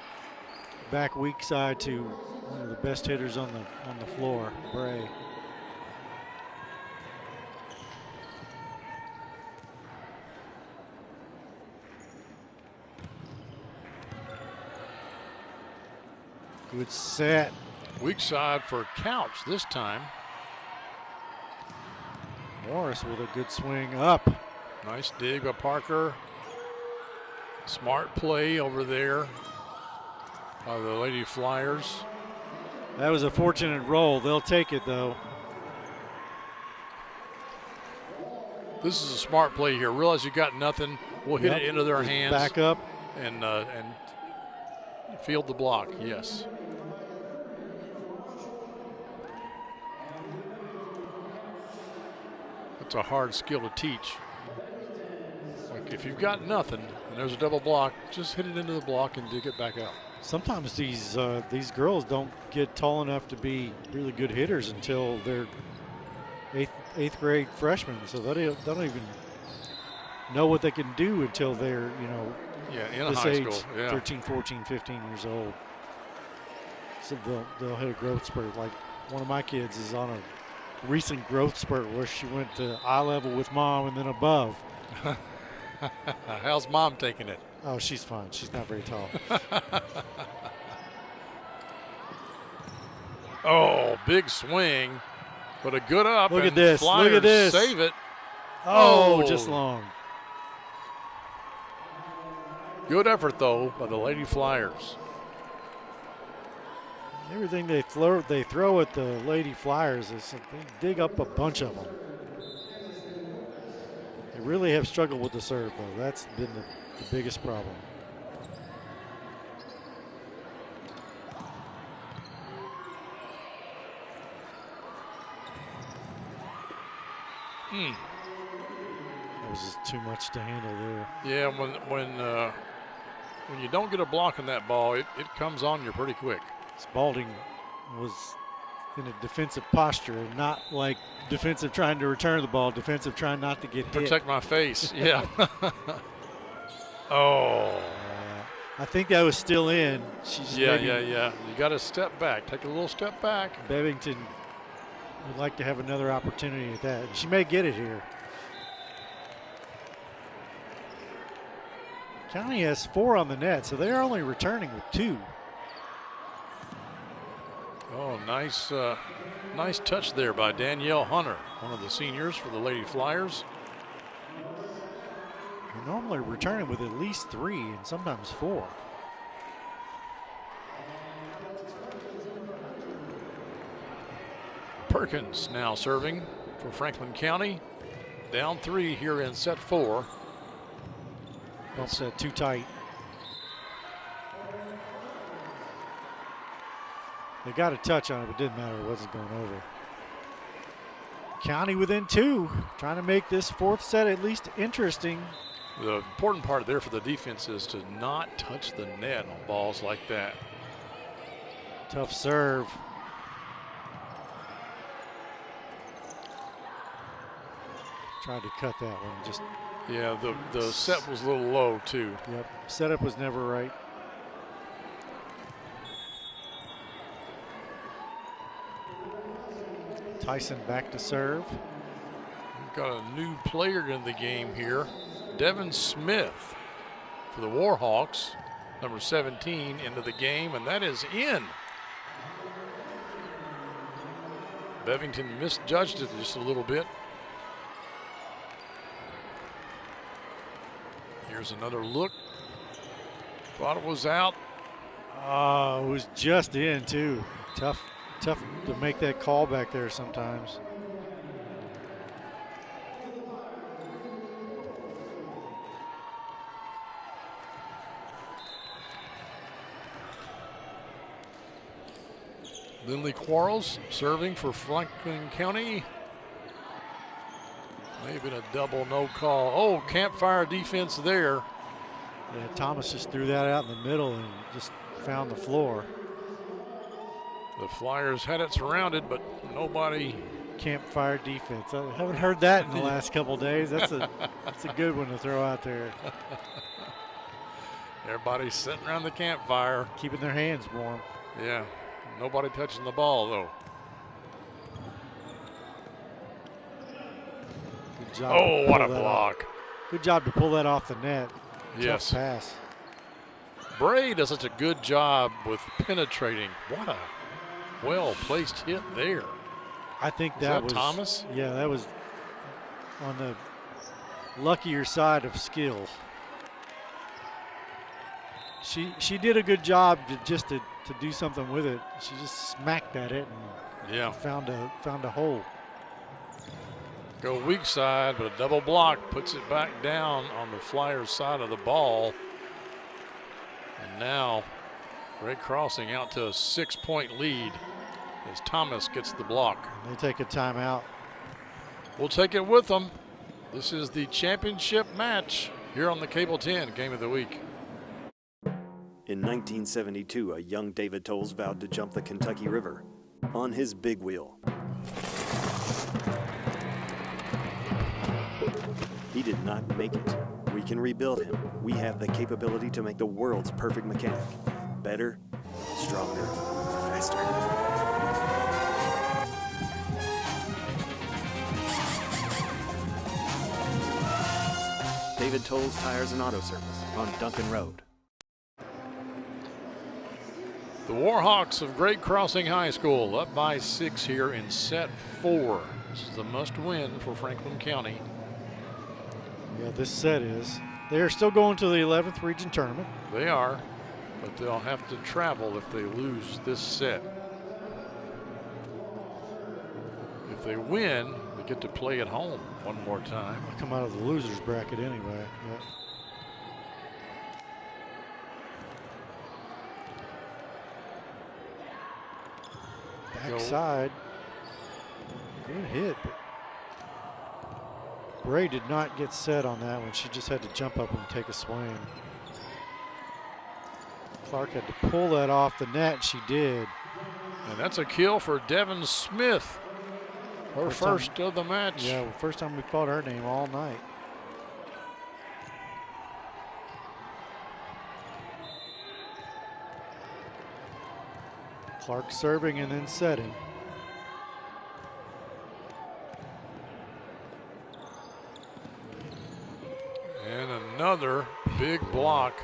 back weak side to one of the best hitters on the floor, Bray. Good set. Weak side for Couch this time. Morris with a good swing up. Nice dig by Parker. Smart play over there by the Lady Flyers. That was a fortunate roll. They'll take it though. This is a smart play here. Realize you got nothing. We'll hit it into their hands. Back up. And field the block, yes. That's a hard skill to teach. Like if you've got nothing and there's a double block, just hit it into the block and dig it back out. Sometimes these girls don't get tall enough to be really good hitters until they're eighth grade freshmen, so they don't even know what they can do until they're, you know, in this high age, school, 13, 14, 15 years old. So they'll hit a growth spurt. Like one of my kids is on a recent growth spurt where she went to eye level with mom and then above. How's mom taking it? Oh, she's fine. She's not very tall. Oh, big swing, but a good up. Look and at this. Flyers Look at this. Save it. Oh, just long. Good effort, though, by the Lady Flyers. Everything they throw at the Lady Flyers, they dig up a bunch of them. They really have struggled with the serve, though. That's been the biggest problem. That was just too much to handle there. Yeah, when you don't get a block on that ball, it comes on you pretty quick. Spalding was in a defensive posture, and not like defensive trying to return the ball, defensive trying not to get hit. Protect my face, yeah. Oh. I think that was still in. She's yeah. You got to step back, take a little step back. Bevington would like to have another opportunity at that. She may get it here. County has 4 on the net, so they're only returning with 2. Oh, nice touch there by Danielle Hunter, one of the seniors for the Lady Flyers. You're normally returning with at least 3 and sometimes 4. Perkins now serving for Franklin County. Down 3 here in set 4. That's too tight. They got a touch on it, but it didn't matter. It wasn't going over. County within 2, trying to make this 4th set at least interesting. The important part there for the defense is to not touch the net on balls like that. Tough serve. Tried to cut that one. Just yeah, the set was a little low too. Yep, setup was never right. Tyson back to serve. We've got a new player in the game here. Devin Smith for the Warhawks, number 17, into the game, and that is in. Bevington misjudged it just a little bit. Here's another look. Thought it was out. Oh, it was just in too. Tough to make that call back there sometimes. Lindley Quarles serving for Franklin County. May have been a double no call. Oh, campfire defense there. Yeah, Thomas just threw that out in the middle and just found the floor. The Flyers had it surrounded, but nobody. Campfire defense. I haven't heard that in the last couple days. That's a good one to throw out there. Everybody's sitting around the campfire. Keeping their hands warm. Yeah, nobody touching the ball though. Good job. Oh, what a block. Good job to pull that off the net. Yes. Tough pass. Bray does such a good job with penetrating. What a well-placed hit there. I think that was Thomas. Yeah, that was on the luckier side of skill. She did a good job to do something with it. She just smacked at it and found a hole. Go weak side, but a double block puts it back down on the Flyers side of the ball. And now Ray Crossing out to a 6-point lead as Thomas gets the block. They take a timeout. We'll take it with them. This is the championship match here on the Cable 10 Game of the Week. In 1972, a young David Tolles vowed to jump the Kentucky River on his big wheel. He did not make it. We can rebuild him. We have the capability to make the world's perfect mechanic. Better, stronger, faster. David Tolles Tires and Auto Service on Duncan Road. The Warhawks of Great Crossing High School up by 6 here in set 4. This is the must win for Franklin County. Yeah, this set is. They are still going to the 11th region tournament. They are, but they'll have to travel if they lose this set. If they win, they get to play at home one more time. I'll come out of the losers bracket anyway. Yep. Backside. Good hit. But Bray did not get set on that one. She just had to jump up and take a swing. Clark had to pull that off the net. She did. And that's a kill for Devin Smith. Her first of the match. Yeah, first time we called her name all night. Clark serving and then setting. And another big block.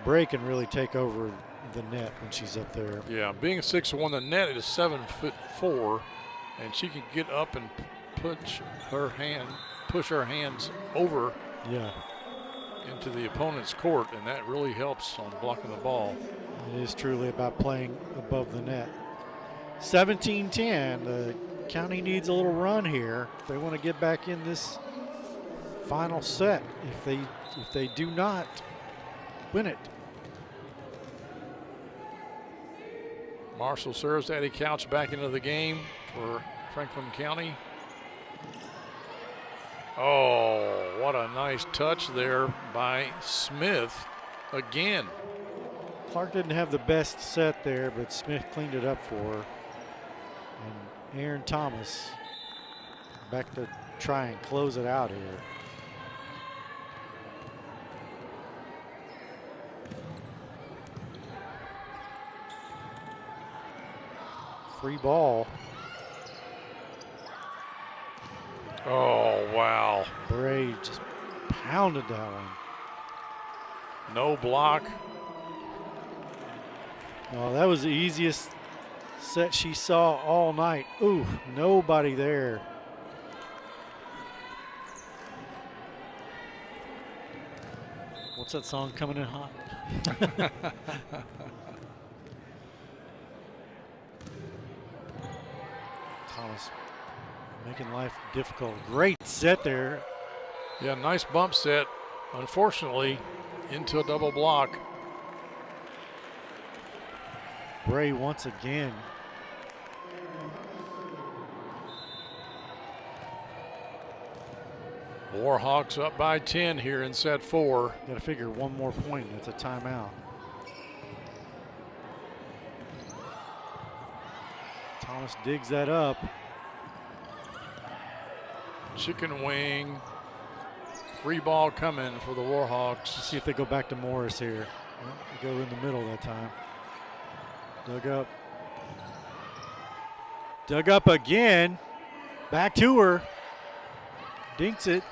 Bray can really take over the net when she's up there. Yeah, being 6'1", the net is 7'4", and she can get up and push her hands over. Yeah. Into the opponent's court, and that really helps on blocking the ball. It is truly about playing above the net. 17-10. The county needs a little run here if they want to get back in this final set. If they do not win it. Marshall serves. Addie Couch back into the game for Franklin County. Oh, what a nice touch there by Smith again. Clark didn't have the best set there, but Smith cleaned it up for her. And Aaron Thomas back to try and close it out here. Free ball. Oh, wow. Bray just pounded that one. No block. Oh, that was the easiest set she saw all night. Ooh, nobody there. What's that song coming in hot? Thomas making life difficult. Great set there. Yeah, nice bump set. Unfortunately, into a double block. Bray once again. Warhawks up by 10 here in set 4. Got to figure one more point. That's a timeout. Thomas digs that up. Chicken wing. Free ball coming for the Warhawks. Let's see if they go back to Morris here. Well, they go in the middle that time. Dug up. Dug up again. Back to her. Dinks it.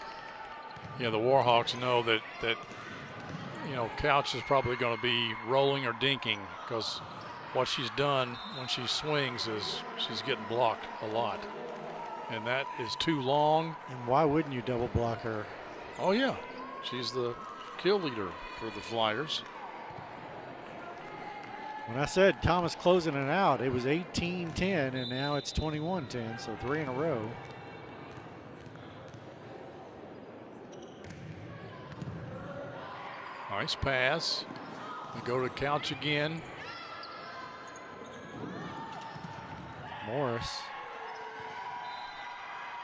Yeah, the Warhawks know that you know, Couch is probably going to be rolling or dinking, because what she's done when she swings is she's getting blocked a lot. And that is too long. And why wouldn't you double block her? Oh, yeah. She's the kill leader for the Flyers. When I said Thomas closing it out, it was 18-10, and now it's 21-10, so 3 in a row. Nice pass. We go to Couch again.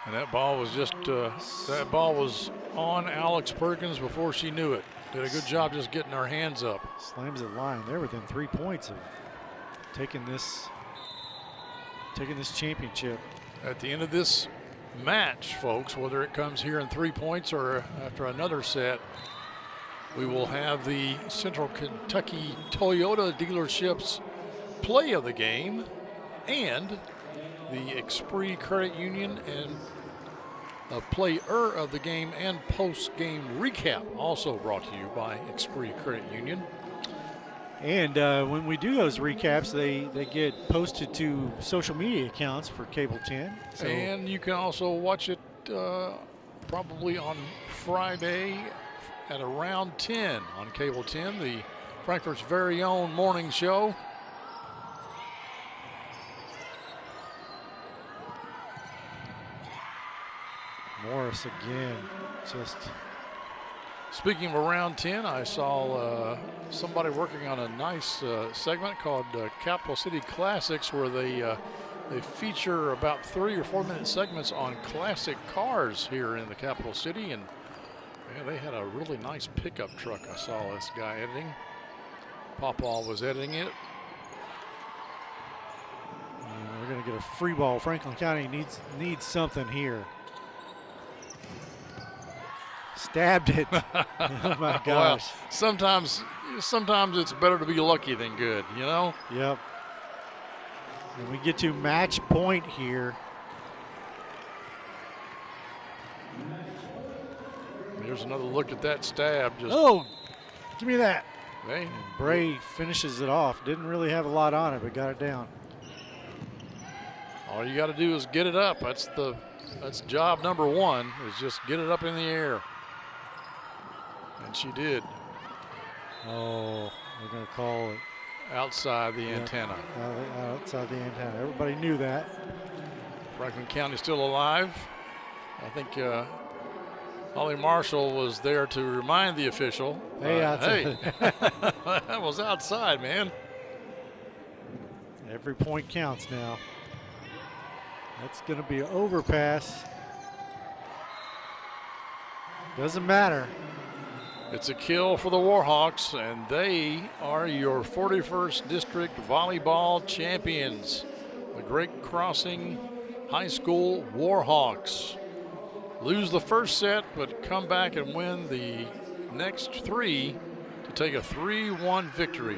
And that ball was just, that ball was on Alex Perkins before she knew it. Did a good job just getting her hands up. Slams it line. They're within 3 points of taking this championship. At the end of this match, folks, whether it comes here in 3 points or after another set, we will have the Central Kentucky Toyota dealerships play of the game and the Esprit Credit Union and a player of the game and post-game recap, also brought to you by Esprit Credit Union. And when we do those recaps, they get posted to social media accounts for Cable 10. So and you can also watch it probably on Friday at around 10 on Cable 10, the Frankfort's very own morning show. Morris again, just. Speaking of around 10, I saw somebody working on a nice segment called Capital City Classics, where they feature about 3 or 4 minute segments on classic cars here in the capital city. And man, they had a really nice pickup truck. I saw this guy editing. Popal was editing it. And we're going to get a free ball. Franklin County needs something here. Stabbed it. Oh my gosh. Well, sometimes it's better to be lucky than good, you know? Yep. And we get to match point here. Here's another look at that stab. Just give me that. Hey. And Bray finishes it off. Didn't really have a lot on it, but got it down. All you got to do is get it up. That's job number 1, is just get it up in the air. And she did. Oh, we're going to call it outside the antenna. Outside the antenna. Everybody knew that. Franklin County still alive. I think Holly Marshall was there to remind the official. Hey, that was outside, man. Every point counts now. That's going to be an overpass. Doesn't matter. It's a kill for the Warhawks, and they are your 41st District Volleyball champions. The Great Crossing High School Warhawks lose the first set, but come back and win the next 3 to take a 3-1 victory.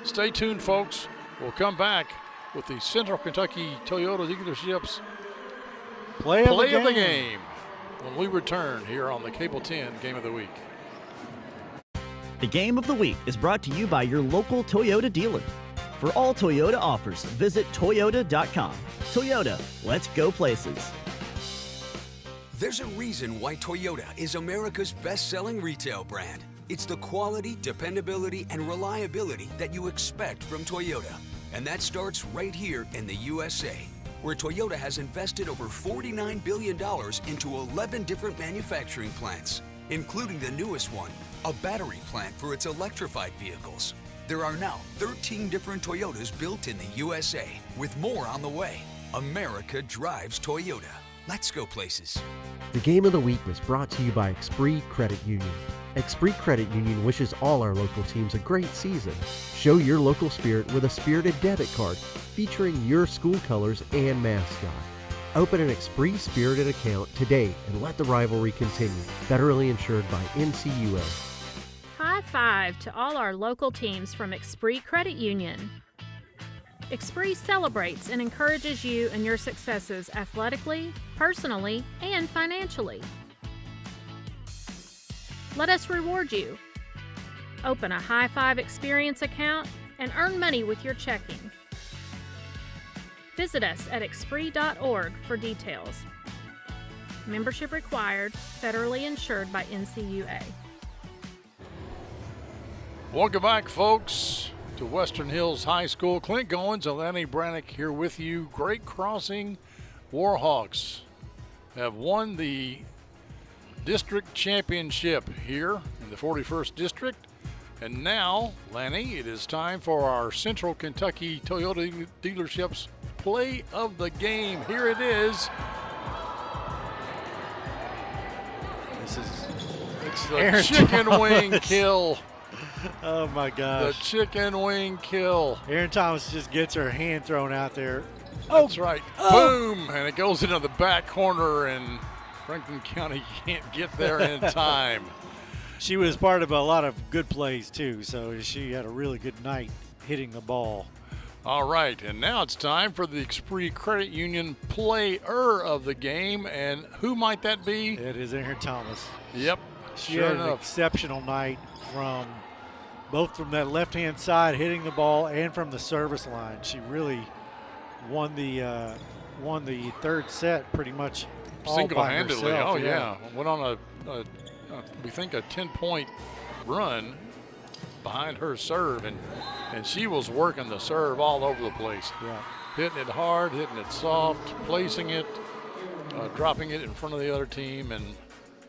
Stay tuned, folks. We'll come back with the Central Kentucky Toyota dealerships play of the game when we return here on the Cable 10 Game of the Week. The Game of the Week is brought to you by your local Toyota dealer. For all Toyota offers, visit Toyota.com. Toyota, let's go places. There's a reason why Toyota is America's best-selling retail brand. It's the quality, dependability, and reliability that you expect from Toyota. And that starts right here in the USA, where Toyota has invested over $49 billion into 11 different manufacturing plants, including the newest one, a battery plant for its electrified vehicles. There are now 13 different Toyotas built in the USA, with more on the way. America drives Toyota. Let's go places. The Game of the Week was brought to you by Esprit Credit Union. Esprit Credit Union wishes all our local teams a great season. Show your local spirit with a spirited debit card featuring your school colors and mascot. Open an Esprit Spirited account today and let the rivalry continue. Federally insured by NCUA. High five to all our local teams from Esprit Credit Union. Esprit celebrates and encourages you and your successes athletically, personally, and financially. Let us reward you. Open a High Five Experience account and earn money with your checking. Visit us at esprit.org for details. Membership required, federally insured by NCUA. Welcome back, folks, to Western Hills High School. Clint Goins and Lanny Brannick here with you. Great Crossing Warhawks have won the district championship here in the 41st District. And now, Lanny, it is time for our Central Kentucky Toyota dealerships play of the game. Here it is. This is It's the Aaron chicken Thomas. wing kill. Oh my gosh. The chicken wing kill. Aaron Thomas just gets her hand thrown out there. That's right. Boom! And it goes into the back corner, and Franklin County can't get there in time. She was part of a lot of good plays too, so she had a really good night hitting the ball. All right, and now it's time for the Esprit Credit Union player of the game, and who might that be? It is Aaron Thomas. Yep, She sure had enough. an exceptional night from both from that left-hand side hitting the ball and from the service line. She really won the third set pretty much all by Single-handedly. herself. Oh yeah, went on a we think a 10-point run behind her serve, and she was working the serve all over the place. Yeah. Hitting it hard, hitting it soft, placing it, dropping it in front of the other team, and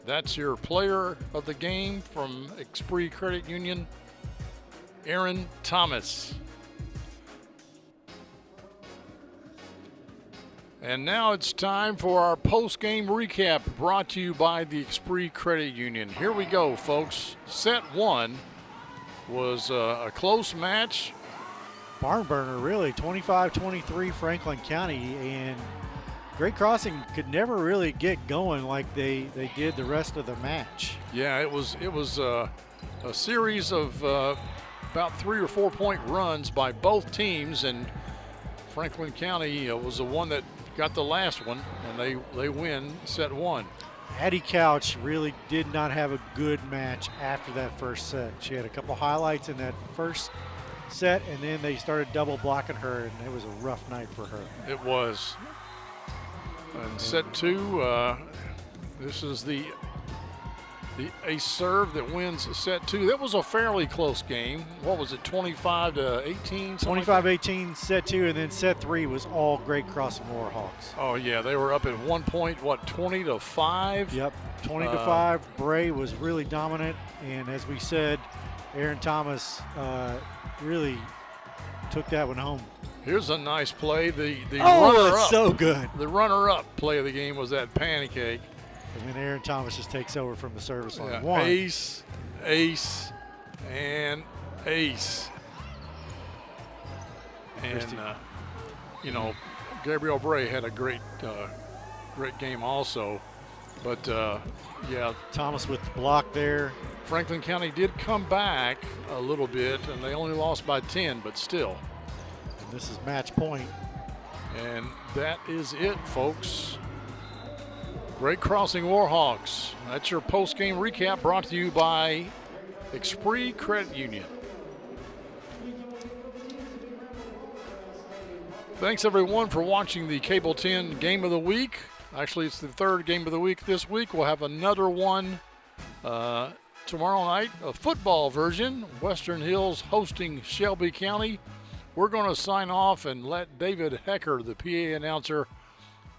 that's your player of the game from Esprit Credit Union, Aaron Thomas. And now it's time for our post-game recap brought to you by the Esprit Credit Union. Here we go, folks. Set one was a close match. Barn burner, really, 25-23 Franklin County, and Great Crossing could never really get going like they did the rest of the match. Yeah, it was a series of about 3 or 4 point runs by both teams, and Franklin County was the one that got the last one, and they win set one. Addie Couch really did not have a good match after that first set. She had a couple highlights in that first set, and then they started double blocking her, and it was a rough night for her. It was. And set two, this is the ace serve that wins set two. That was a fairly close game. What was it, 25-18? 25-18 set two, and then set three was all Great Crossing Warhawks. Oh yeah, they were up at 1 point, what, 20-5? Yep, 20-5. Bray was really dominant, and as we said, Aaron Thomas really took that one home. Here's a nice play. The runner-up. That's So good. The runner-up play of the game was that pancake. And then Aaron Thomas just takes over from the service line. Yeah, One. ace, ace, and ace. And, Gabrielle Bray had a great game also. But, yeah. Thomas with the block there. Franklin County did come back a little bit, and they only lost by 10, but still. And this is match point. And that is it, folks. Great Crossing Warhawks. That's your post-game recap brought to you by Esprit Credit Union. Thanks, everyone, for watching the Cable 10 Game of the Week. Actually, it's the third Game of the Week this week. We'll have another one tomorrow night, a football version. Western Hills hosting Shelby County. We're going to sign off and let David Hecker, the PA announcer,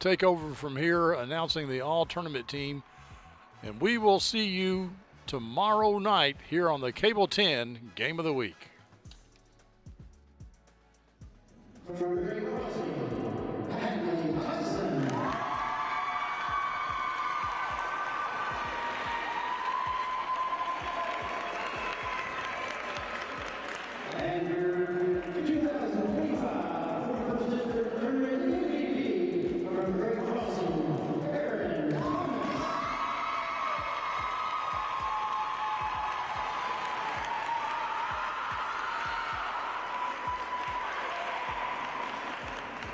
take over from here, announcing the all-tournament team. And we will see you tomorrow night here on the Cable 10 Game of the Week.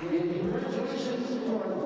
Congratulations to our